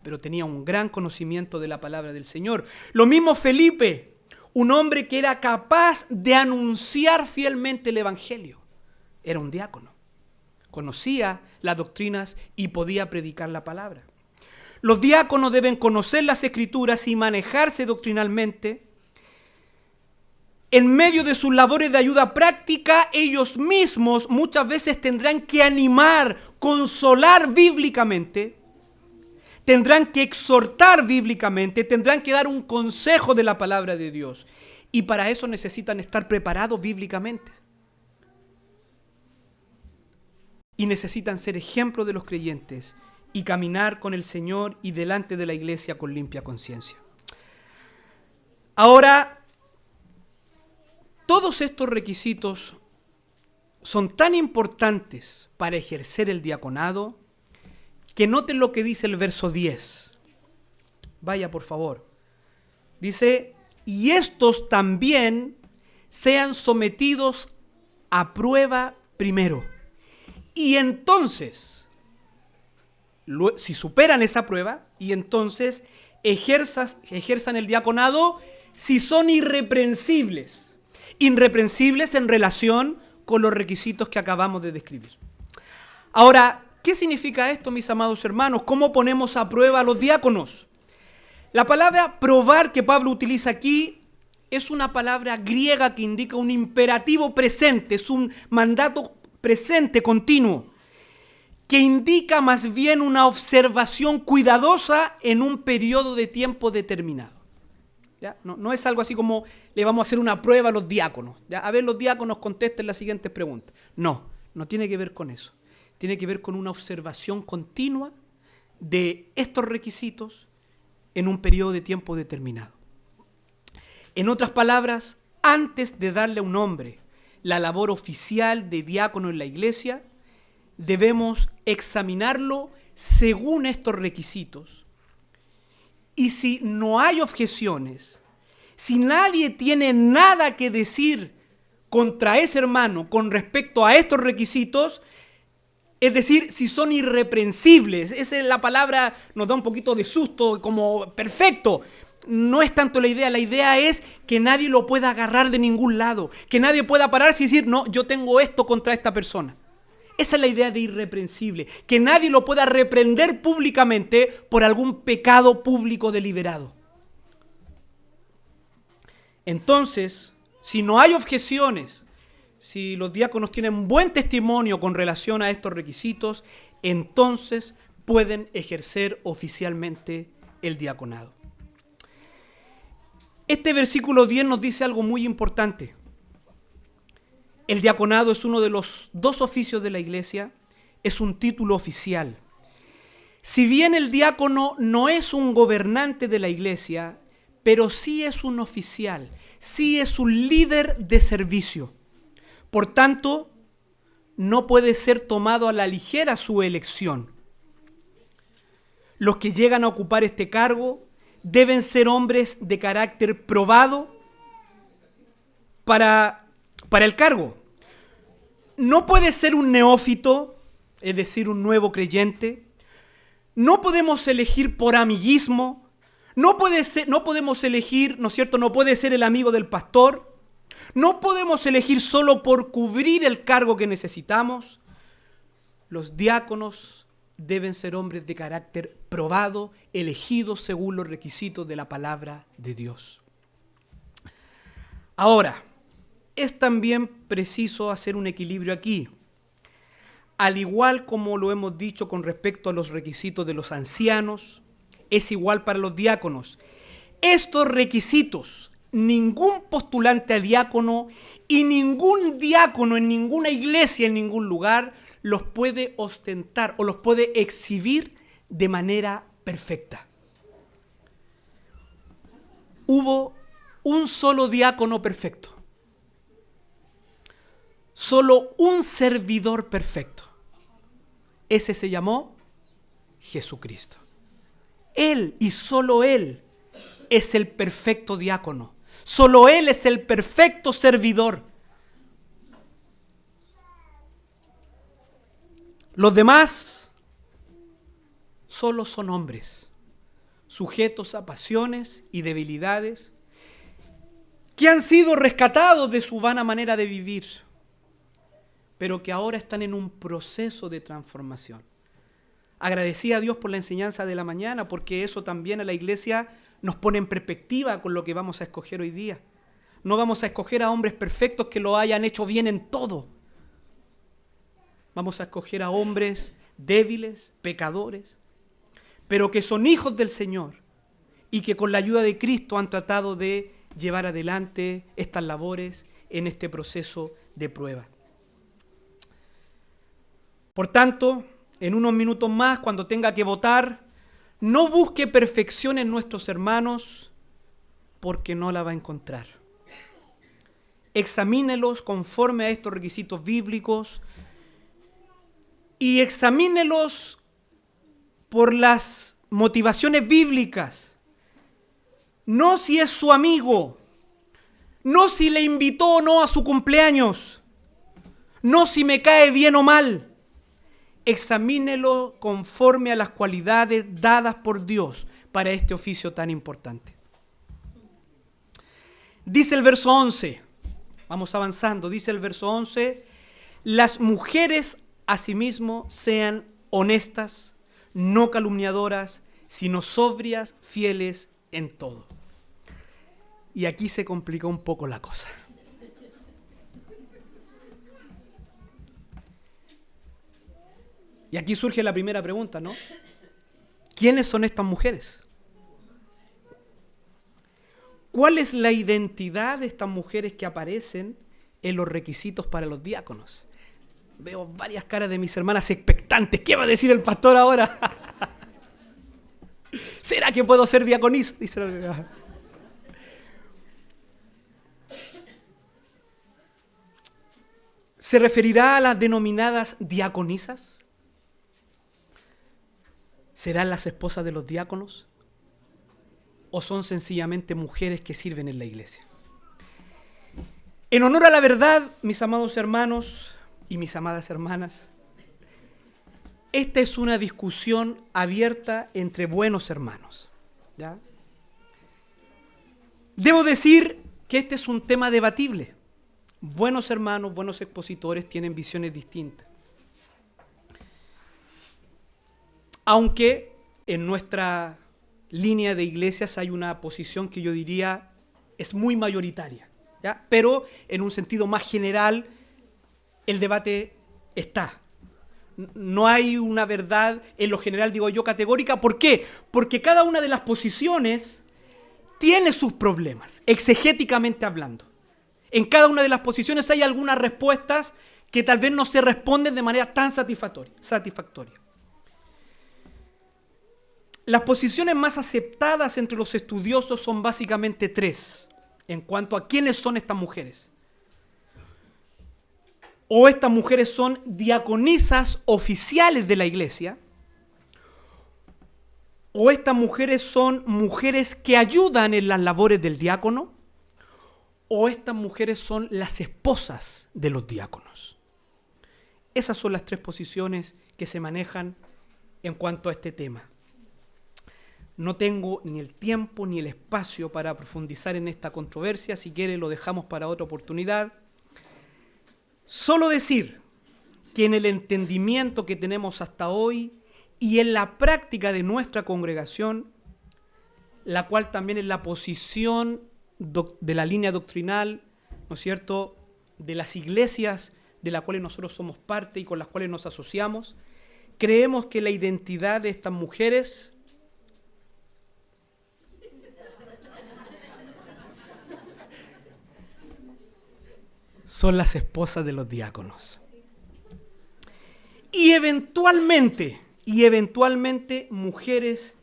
pero tenía un gran conocimiento de la palabra del Señor. Lo mismo Felipe, un hombre que era capaz de anunciar fielmente el Evangelio. Era un diácono, conocía las doctrinas y podía predicar la palabra. Los diáconos deben conocer las Escrituras y manejarse doctrinalmente. En medio de sus labores de ayuda práctica, ellos mismos muchas veces tendrán que animar, consolar bíblicamente, tendrán que exhortar bíblicamente, tendrán que dar un consejo de la palabra de Dios. Y para eso necesitan estar preparados bíblicamente. Y necesitan ser ejemplo de los creyentes y caminar con el Señor y delante de la iglesia con limpia conciencia. Ahora, todos estos requisitos son tan importantes para ejercer el diaconado que noten lo que dice el verso 10. Vaya, por favor. Dice, y estos también sean sometidos a prueba primero. Y entonces, si superan esa prueba, y entonces ejerzan el diaconado si son irreprensibles. Irreprensibles en relación con los requisitos que acabamos de describir. Ahora, ¿qué significa esto, mis amados hermanos? ¿Cómo ponemos a prueba a los diáconos? La palabra probar que Pablo utiliza aquí es una palabra griega que indica un imperativo presente, es un mandato presente, continuo, que indica más bien una observación cuidadosa en un periodo de tiempo determinado. ¿Ya? No es algo así como le vamos a hacer una prueba a los diáconos. ¿Ya? A ver, los diáconos contesten las siguientes preguntas. No tiene que ver con eso. Tiene que ver con una observación continua de estos requisitos en un periodo de tiempo determinado. En otras palabras, antes de darle a un hombre la labor oficial de diácono en la iglesia, debemos examinarlo según estos requisitos. Y si no hay objeciones, si nadie tiene nada que decir contra ese hermano con respecto a estos requisitos, es decir, si son irreprensibles, esa es la palabra, nos da un poquito de susto, como perfecto. No es tanto la idea es que nadie lo pueda agarrar de ningún lado, que nadie pueda pararse y decir, no, yo tengo esto contra esta persona. Esa es la idea de irreprensible, que nadie lo pueda reprender públicamente por algún pecado público deliberado. Entonces, si no hay objeciones, si los diáconos tienen buen testimonio con relación a estos requisitos, entonces pueden ejercer oficialmente el diaconado. Este versículo 10 nos dice algo muy importante. El diaconado es uno de los dos oficios de la iglesia, es un título oficial. Si bien el diácono no es un gobernante de la iglesia, pero sí es un oficial, sí es un líder de servicio. Por tanto, no puede ser tomado a la ligera su elección. Los que llegan a ocupar este cargo deben ser hombres de carácter probado para el cargo. No puede ser un neófito, es decir, un nuevo creyente. No podemos elegir por amiguismo. No podemos elegir, ¿no es cierto? No puede ser el amigo del pastor. No podemos elegir solo por cubrir el cargo que necesitamos. Los diáconos deben ser hombres de carácter probado, elegidos según los requisitos de la palabra de Dios. Ahora, es también preciso hacer un equilibrio aquí. Al igual como lo hemos dicho con respecto a los requisitos de los ancianos, es igual para los diáconos. Estos requisitos, ningún postulante a diácono y ningún diácono en ninguna iglesia, en ningún lugar, los puede ostentar o los puede exhibir de manera perfecta. Hubo un solo diácono perfecto. Solo un servidor perfecto. Ese se llamó Jesucristo. Él y solo Él es el perfecto diácono. Solo Él es el perfecto servidor. Los demás solo son hombres, sujetos a pasiones y debilidades, que han sido rescatados de su vana manera de vivir, pero que ahora están en un proceso de transformación. Agradecí a Dios por la enseñanza de la mañana, porque eso también a la iglesia nos pone en perspectiva con lo que vamos a escoger hoy día. No vamos a escoger a hombres perfectos que lo hayan hecho bien en todo. Vamos a escoger a hombres débiles, pecadores, pero que son hijos del Señor y que con la ayuda de Cristo han tratado de llevar adelante estas labores en este proceso de prueba. Por tanto, en unos minutos más, cuando tenga que votar, no busque perfección en nuestros hermanos, porque no la va a encontrar. Examínelos conforme a estos requisitos bíblicos y examínelos por las motivaciones bíblicas. No si es su amigo, no si le invitó o no a su cumpleaños, no si me cae bien o mal. Examínelo conforme a las cualidades dadas por Dios para este oficio tan importante. Dice el verso 11, vamos avanzando, dice el verso 11, las mujeres asimismo sean honestas, no calumniadoras, sino sobrias, fieles en todo. Y aquí se complicó un poco la cosa. Y aquí surge la primera pregunta, ¿no? ¿Quiénes son estas mujeres? ¿Cuál es la identidad de estas mujeres que aparecen en los requisitos para los diáconos? Veo varias caras de mis hermanas expectantes. ¿Qué va a decir el pastor ahora? ¿Será que puedo ser diaconisa? ¿Se referirá a las denominadas diaconisas? ¿Serán las esposas de los diáconos? ¿O son sencillamente mujeres que sirven en la iglesia? En honor a la verdad, mis amados hermanos y mis amadas hermanas, esta es una discusión abierta entre buenos hermanos, ¿ya? Debo decir que este es un tema debatible. Buenos hermanos, buenos expositores tienen visiones distintas. Aunque en nuestra línea de iglesias hay una posición que yo diría es muy mayoritaria, ¿ya? Pero en un sentido más general el debate está. No hay una verdad en lo general, digo yo, categórica. ¿Por qué? Porque cada una de las posiciones tiene sus problemas, exegéticamente hablando. En cada una de las posiciones hay algunas respuestas que tal vez no se responden de manera tan satisfactoria. Las posiciones más aceptadas entre los estudiosos son básicamente tres en cuanto a quiénes son estas mujeres. o estas mujeres son diaconisas oficiales de la iglesia, o estas mujeres son mujeres que ayudan en las labores del diácono, o estas mujeres son las esposas de los diáconos. Esas son las tres posiciones que se manejan en cuanto a este tema. No tengo ni el tiempo ni el espacio para profundizar en esta controversia. Si quiere lo dejamos para otra oportunidad. Solo decir que en el entendimiento que tenemos hasta hoy y en la práctica de nuestra congregación, la cual también es la posición de la línea doctrinal, ¿no es cierto?, de las iglesias de las cuales nosotros somos parte y con las cuales nos asociamos, creemos que la identidad de estas mujeres son las esposas de los diáconos. Y eventualmente mujeres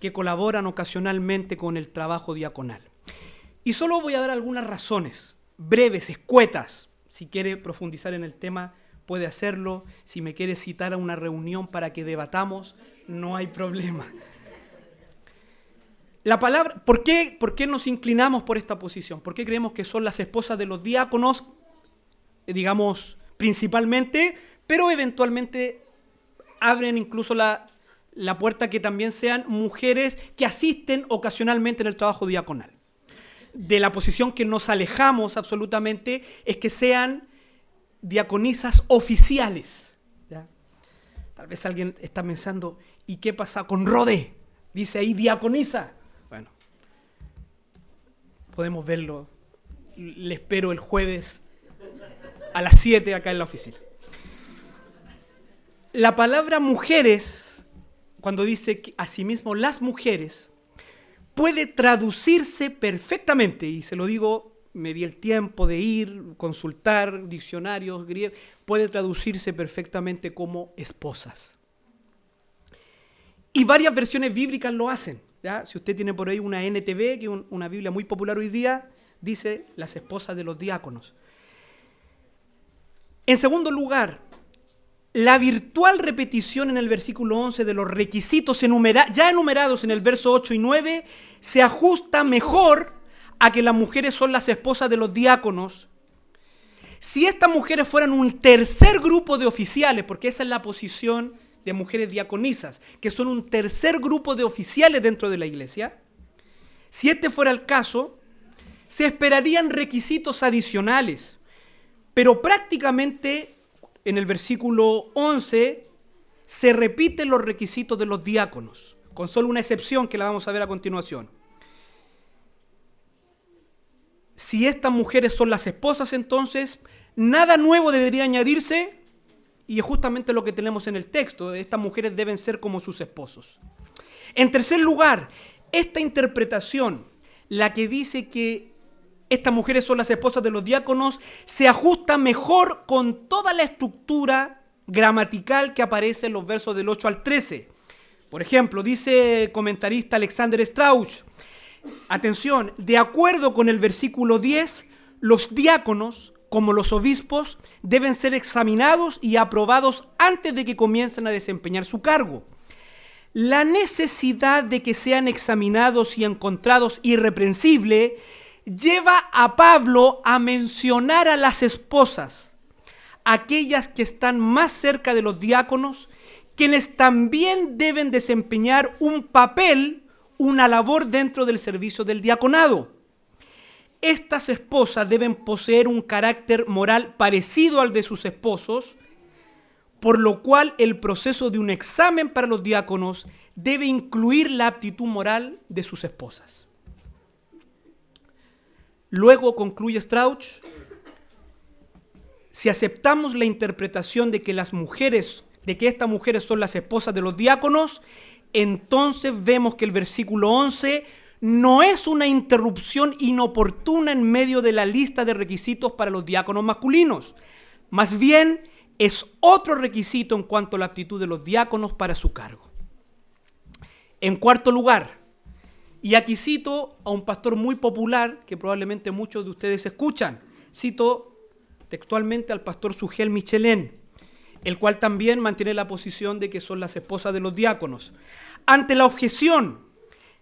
que colaboran ocasionalmente con el trabajo diaconal. Y solo voy a dar algunas razones, breves, escuetas. Si quiere profundizar en el tema, puede hacerlo. Si me quiere citar a una reunión para que debatamos, no hay problema. La palabra, ¿por qué nos inclinamos por esta posición? ¿Por qué creemos que son las esposas de los diáconos, digamos, principalmente, pero eventualmente abren incluso la puerta que también sean mujeres que asisten ocasionalmente en el trabajo diaconal? De la posición que nos alejamos absolutamente es que sean diaconisas oficiales, ¿ya? Tal vez alguien está pensando, ¿y qué pasa con Rodé? Dice ahí diaconisa. Bueno, podemos verlo. Le espero el jueves a las 7 acá en la oficina. La palabra mujeres, cuando dice que asimismo las mujeres, puede traducirse perfectamente, y se lo digo, me di el tiempo de ir, consultar diccionarios griegos, puede traducirse perfectamente como esposas. Y varias versiones bíblicas lo hacen, ¿ya? Si usted tiene por ahí una NTV, que es una Biblia muy popular hoy día, dice las esposas de los diáconos. En segundo lugar, la virtual repetición en el versículo 11 de los requisitos ya enumerados en el verso 8 y 9 se ajusta mejor a que las mujeres son las esposas de los diáconos. Si estas mujeres fueran un tercer grupo de oficiales, porque esa es la posición de mujeres diaconisas, que son un tercer grupo de oficiales dentro de la iglesia, si este fuera el caso, se esperarían requisitos adicionales, pero prácticamente en el versículo 11 se repiten los requisitos de los diáconos, con solo una excepción que la vamos a ver a continuación. Si estas mujeres son las esposas, entonces nada nuevo debería añadirse, y es justamente lo que tenemos en el texto. Estas mujeres deben ser como sus esposos. En tercer lugar, esta interpretación, la que dice que estas mujeres son las esposas de los diáconos, se ajusta mejor con toda la estructura gramatical que aparece en los versos del 8 al 13. Por ejemplo, dice el comentarista Alexander Strauss, atención, de acuerdo con el versículo 10, los diáconos, como los obispos, deben ser examinados y aprobados antes de que comiencen a desempeñar su cargo. La necesidad de que sean examinados y encontrados irreprensibles lleva a Pablo a mencionar a las esposas, aquellas que están más cerca de los diáconos, quienes también deben desempeñar un papel, una labor dentro del servicio del diaconado. Estas esposas deben poseer un carácter moral parecido al de sus esposos, por lo cual el proceso de un examen para los diáconos debe incluir la aptitud moral de sus esposas. Luego concluye Strauss, si aceptamos la interpretación de que estas mujeres son las esposas de los diáconos, entonces vemos que el versículo 11 no es una interrupción inoportuna en medio de la lista de requisitos para los diáconos masculinos. Más bien, es otro requisito en cuanto a la aptitud de los diáconos para su cargo. En cuarto lugar, y aquí cito a un pastor muy popular que probablemente muchos de ustedes escuchan, cito textualmente al pastor Sugel Michelén, el cual también mantiene la posición de que son las esposas de los diáconos. Ante la objeción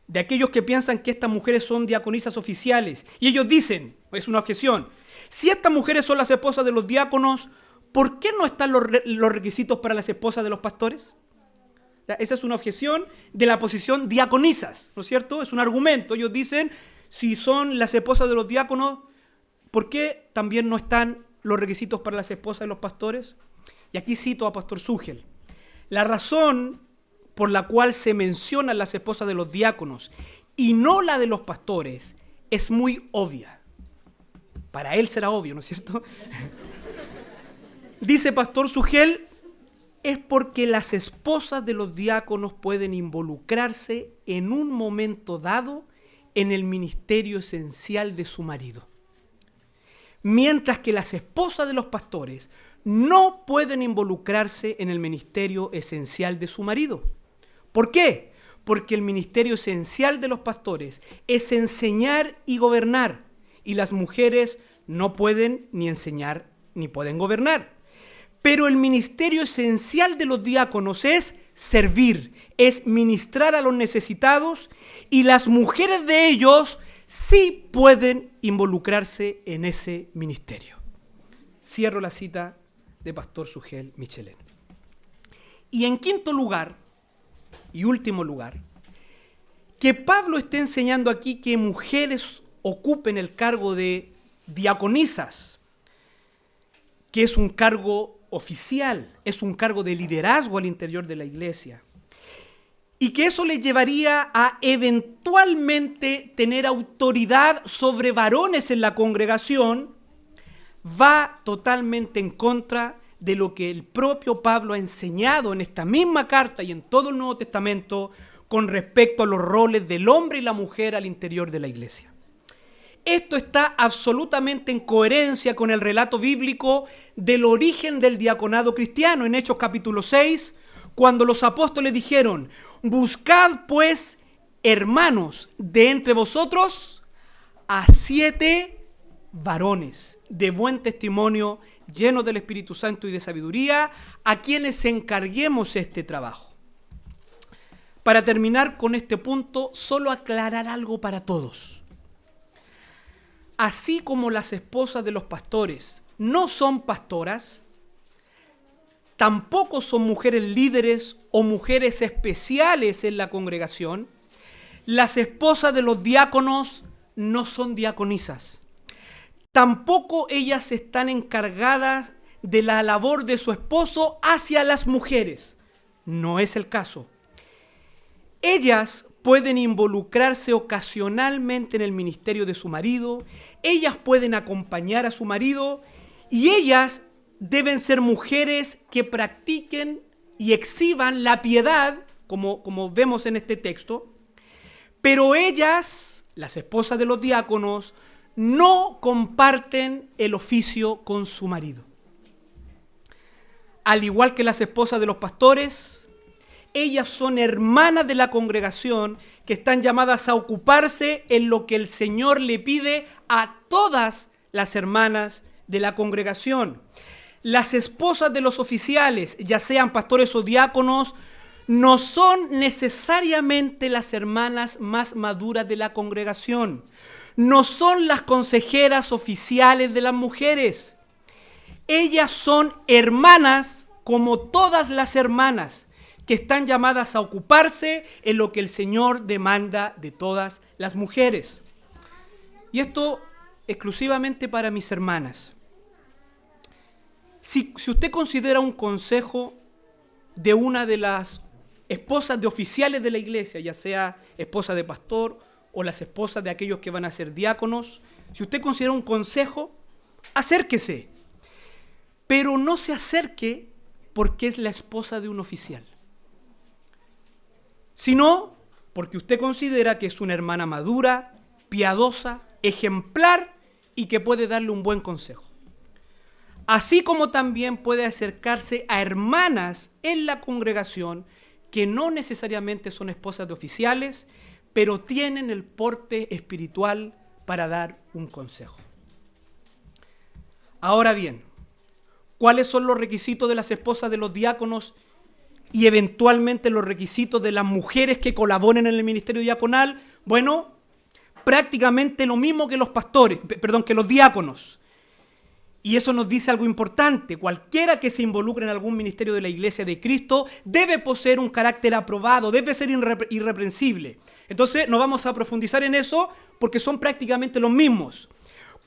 de aquellos que piensan que estas mujeres son diaconisas oficiales, y ellos dicen, es una objeción, si estas mujeres son las esposas de los diáconos, ¿por qué no están los requisitos para las esposas de los pastores? Esa es una objeción de la posición diaconisas, ¿no es cierto? Es un argumento. Ellos dicen, si son las esposas de los diáconos, ¿por qué también no están los requisitos para las esposas de los pastores? Y aquí cito a pastor Sugel. La razón por la cual se mencionan las esposas de los diáconos y no la de los pastores es muy obvia. Para él será obvio, ¿no es cierto? Dice pastor Sugel, es porque las esposas de los diáconos pueden involucrarse en un momento dado en el ministerio esencial de su marido. Mientras que las esposas de los pastores no pueden involucrarse en el ministerio esencial de su marido. ¿Por qué? Porque el ministerio esencial de los pastores es enseñar y gobernar, y las mujeres no pueden ni enseñar ni pueden gobernar. Pero el ministerio esencial de los diáconos es servir, es ministrar a los necesitados, y las mujeres de ellos sí pueden involucrarse en ese ministerio. Cierro la cita de pastor Sugel Michelén. Y en quinto lugar, y último lugar, que Pablo esté enseñando aquí que mujeres ocupen el cargo de diaconisas, que es un cargo oficial, es un cargo de liderazgo al interior de la iglesia, y que eso les llevaría a eventualmente tener autoridad sobre varones en la congregación, va totalmente en contra de lo que el propio Pablo ha enseñado en esta misma carta y en todo el Nuevo Testamento con respecto a los roles del hombre y la mujer al interior de la iglesia. Esto está absolutamente en coherencia con el relato bíblico del origen del diaconado cristiano en Hechos capítulo 6, cuando los apóstoles dijeron, buscad pues, hermanos, de entre vosotros a 7 varones de buen testimonio, llenos del Espíritu Santo y de sabiduría, a quienes encarguemos este trabajo. Para terminar con este punto, solo aclarar algo para todos. Así como las esposas de los pastores no son pastoras, tampoco son mujeres líderes o mujeres especiales en la congregación, las esposas de los diáconos no son diaconisas. Tampoco ellas están encargadas de la labor de su esposo hacia las mujeres. No es el caso. Ellas pueden involucrarse ocasionalmente en el ministerio de su marido, ellas pueden acompañar a su marido y ellas deben ser mujeres que practiquen y exhiban la piedad, como vemos en este texto, pero ellas, las esposas de los diáconos, no comparten el oficio con su marido. Al igual que las esposas de los pastores, ellas son hermanas de la congregación que están llamadas a ocuparse en lo que el Señor le pide a todas las hermanas de la congregación. Las esposas de los oficiales, ya sean pastores o diáconos, no son necesariamente las hermanas más maduras de la congregación. No son las consejeras oficiales de las mujeres. Ellas son hermanas como todas las hermanas, que están llamadas a ocuparse en lo que el Señor demanda de todas las mujeres. Y esto exclusivamente para mis hermanas. Si usted considera un consejo de una de las esposas de oficiales de la iglesia, ya sea esposa de pastor o las esposas de aquellos que van a ser diáconos, si usted considera un consejo, acérquese. Pero no se acerque porque es la esposa de un oficial, sino porque usted considera que es una hermana madura, piadosa, ejemplar y que puede darle un buen consejo. Así como también puede acercarse a hermanas en la congregación que no necesariamente son esposas de oficiales, pero tienen el porte espiritual para dar un consejo. Ahora bien, ¿cuáles son los requisitos de las esposas de los diáconos y eventualmente los requisitos de las mujeres que colaboren en el ministerio diaconal? Bueno, prácticamente lo mismo que los pastores, que los diáconos. Y eso nos dice algo importante: cualquiera que se involucre en algún ministerio de la Iglesia de Cristo debe poseer un carácter aprobado, debe ser irreprensible. Entonces no vamos a profundizar en eso porque son prácticamente los mismos.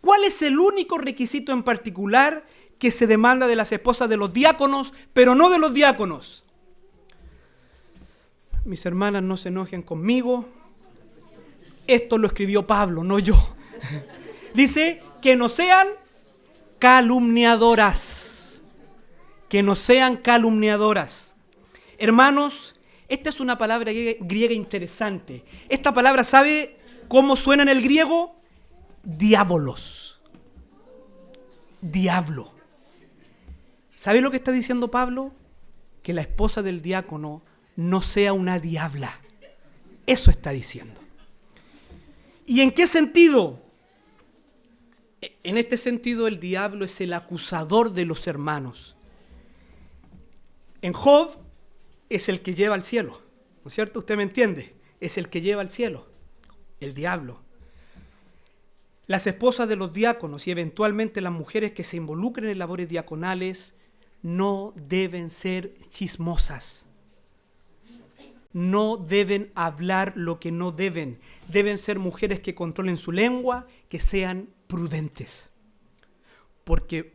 ¿Cuál es el único requisito en particular que se demanda de las esposas de los diáconos, pero no de los diáconos? Mis hermanas, no se enojen conmigo. Esto lo escribió Pablo, no yo. Dice que no sean calumniadoras. Que no sean calumniadoras. Hermanos, esta es una palabra griega interesante. Esta palabra, ¿sabe cómo suena en el griego? Diabolos. Diablo. ¿Sabe lo que está diciendo Pablo? Que la esposa del diácono no sea una diabla. Eso está diciendo. ¿Y en qué sentido? En este sentido, el diablo es el acusador de los hermanos. En Job es el que lleva al cielo, ¿no es cierto? ¿Usted me entiende? Es el que lleva al cielo, el diablo. Las esposas de los diáconos y eventualmente las mujeres que se involucren en labores diaconales no deben ser chismosas. No deben hablar lo que no deben. Deben ser mujeres que controlen su lengua, que sean prudentes. Porque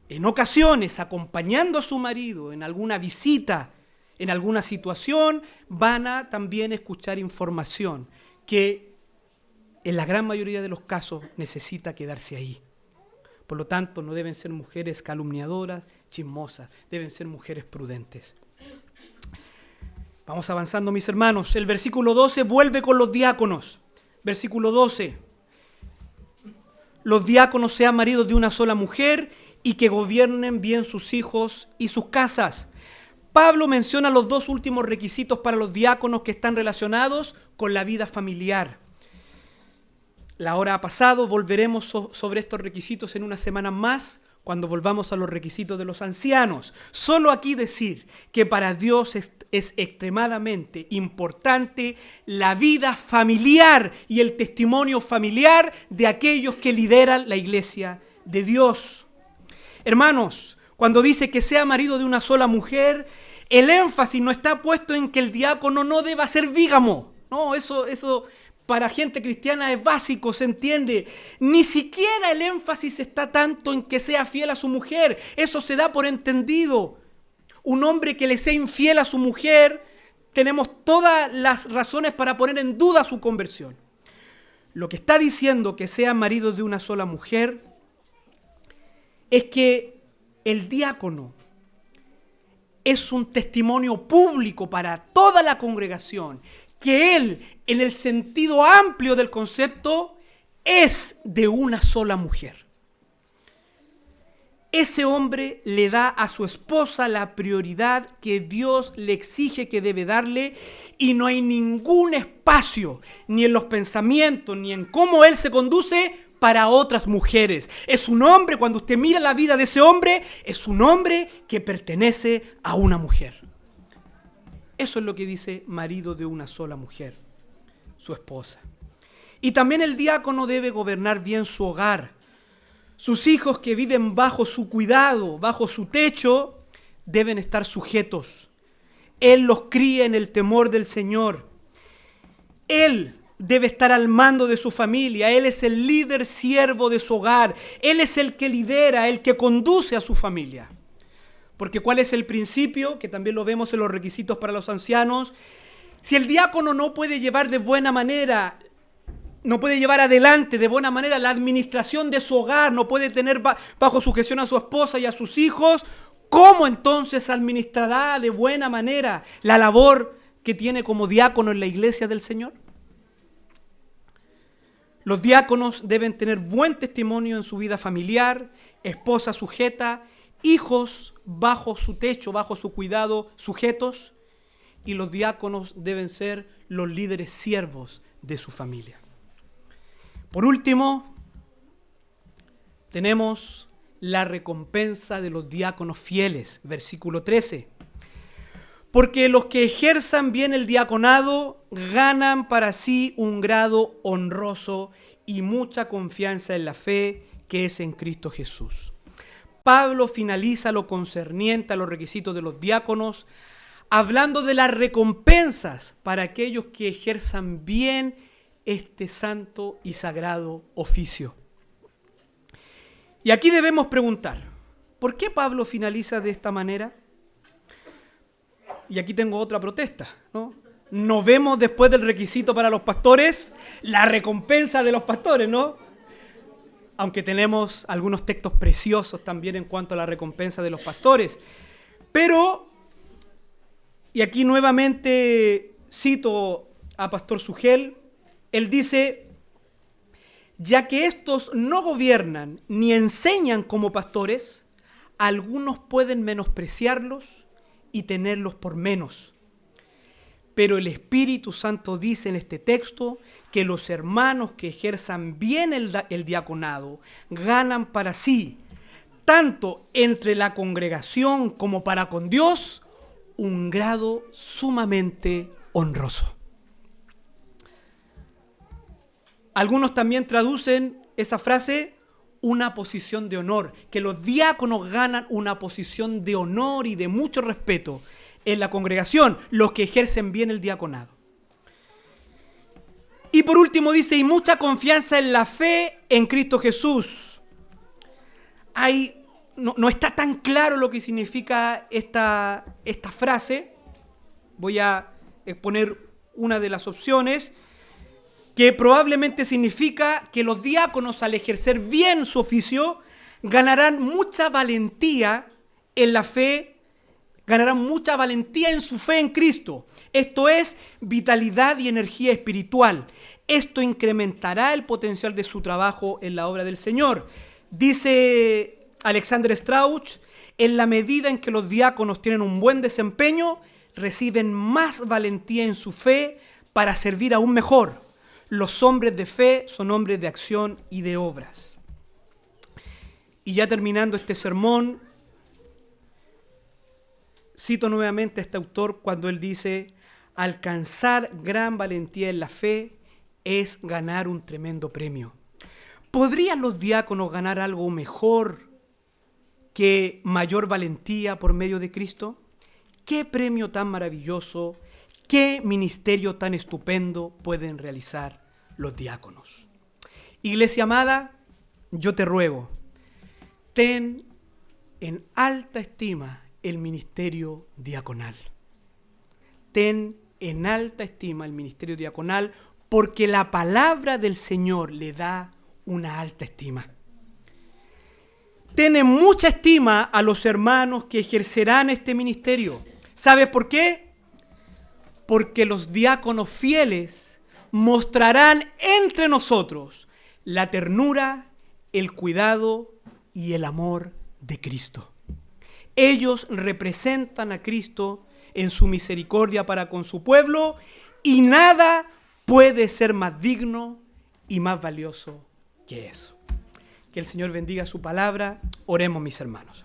en ocasiones, acompañando a su marido en alguna visita, en alguna situación, van a también escuchar información que en la gran mayoría de los casos necesita quedarse ahí. Por lo tanto, no deben ser mujeres calumniadoras, chismosas, deben ser mujeres prudentes. Vamos avanzando, mis hermanos. El versículo 12 vuelve con los diáconos. Versículo 12. Los diáconos sean maridos de una sola mujer y que gobiernen bien sus hijos y sus casas. Pablo menciona los dos últimos requisitos para los diáconos que están relacionados con la vida familiar. La hora ha pasado, volveremos sobre estos requisitos en una semana más, cuando volvamos a los requisitos de los ancianos. Solo aquí decir que para Dios es extremadamente importante la vida familiar y el testimonio familiar de aquellos que lideran la iglesia de Dios. Hermanos, cuando dice que sea marido de una sola mujer, el énfasis no está puesto en que el diácono no deba ser bígamo. No, eso para gente cristiana es básico, se entiende. Ni siquiera el énfasis está tanto en que sea fiel a su mujer. Eso se da por entendido. Un hombre que le sea infiel a su mujer, tenemos todas las razones para poner en duda su conversión. Lo que está diciendo que sean maridos de una sola mujer es que el diácono es un testimonio público para toda la congregación, que él, en el sentido amplio del concepto, es de una sola mujer. Ese hombre le da a su esposa la prioridad que Dios le exige que debe darle, y no hay ningún espacio, ni en los pensamientos, ni en cómo él se conduce, para otras mujeres. Es un hombre, cuando usted mira la vida de ese hombre, es un hombre que pertenece a una mujer. Eso es lo que dice marido de una sola mujer, su esposa. Y también el diácono debe gobernar bien su hogar. Sus hijos que viven bajo su cuidado, bajo su techo, deben estar sujetos. Él los cría en el temor del Señor. Él debe estar al mando de su familia. Él es el líder siervo de su hogar. Él es el que lidera, el que conduce a su familia. Porque ¿cuál es el principio? Que también lo vemos en los requisitos para los ancianos. Si el diácono no puede llevar de buena manera, no puede llevar adelante de buena manera la administración de su hogar, no puede tener bajo sujeción a su esposa y a sus hijos, ¿cómo entonces administrará de buena manera la labor que tiene como diácono en la iglesia del Señor? Los diáconos deben tener buen testimonio en su vida familiar, esposa sujeta, hijos bajo su techo, bajo su cuidado, sujetos, y los diáconos deben ser los líderes siervos de su familia. Por último, tenemos la recompensa de los diáconos fieles. Versículo 13. Porque los que ejerzan bien el diaconado ganan para sí un grado honroso y mucha confianza en la fe que es en Cristo Jesús. Pablo finaliza lo concerniente a los requisitos de los diáconos, hablando de las recompensas para aquellos que ejerzan bien este santo y sagrado oficio. Y aquí debemos preguntar, ¿por qué Pablo finaliza de esta manera? Y aquí tengo otra protesta, ¿no? No vemos después del requisito para los pastores la recompensa de los pastores, ¿no? Aunque tenemos algunos textos preciosos también en cuanto a la recompensa de los pastores. Pero, y aquí nuevamente cito a Pastor Sugel, él dice, ya que estos no gobiernan ni enseñan como pastores, algunos pueden menospreciarlos y tenerlos por menos. Pero el Espíritu Santo dice en este texto que los hermanos que ejerzan bien el diaconado ganan para sí, tanto entre la congregación como para con Dios, un grado sumamente honroso. Algunos también traducen esa frase una posición de honor, que los diáconos ganan una posición de honor y de mucho respeto en la congregación, los que ejercen bien el diaconado. Y por último dice, y mucha confianza en la fe en Cristo Jesús. No está tan claro lo que significa esta frase. Voy a exponer una de las opciones, que probablemente significa que los diáconos, al ejercer bien su oficio, ganarán mucha valentía en la fe, ganarán mucha valentía en su fe en Cristo. Esto es vitalidad y energía espiritual. Esto incrementará el potencial de su trabajo en la obra del Señor. Dice Alexander Strauch, en la medida en que los diáconos tienen un buen desempeño, reciben más valentía en su fe para servir aún mejor. Los hombres de fe son hombres de acción y de obras. Y ya terminando este sermón, cito nuevamente a este autor cuando él dice, alcanzar gran valentía en la fe es ganar un tremendo premio. ¿Podrían los diáconos ganar algo mejor que mayor valentía por medio de Cristo? ¿Qué premio tan maravilloso, qué ministerio tan estupendo pueden realizar los diáconos? Iglesia amada, yo te ruego, ten en alta estima el ministerio diaconal. Ten en alta estima el ministerio diaconal porque la palabra del Señor le da una alta estima. Ten en mucha estima a los hermanos que ejercerán este ministerio. ¿Sabes por qué? Porque los diáconos fieles mostrarán entre nosotros la ternura, el cuidado y el amor de Cristo. Ellos representan a Cristo en su misericordia para con su pueblo y nada puede ser más digno y más valioso que eso. Que el Señor bendiga su palabra. Oremos, mis hermanos.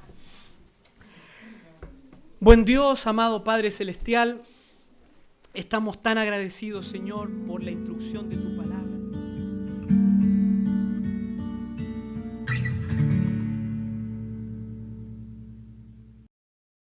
Buen Dios, amado Padre Celestial, estamos tan agradecidos, Señor, por la instrucción de tu palabra.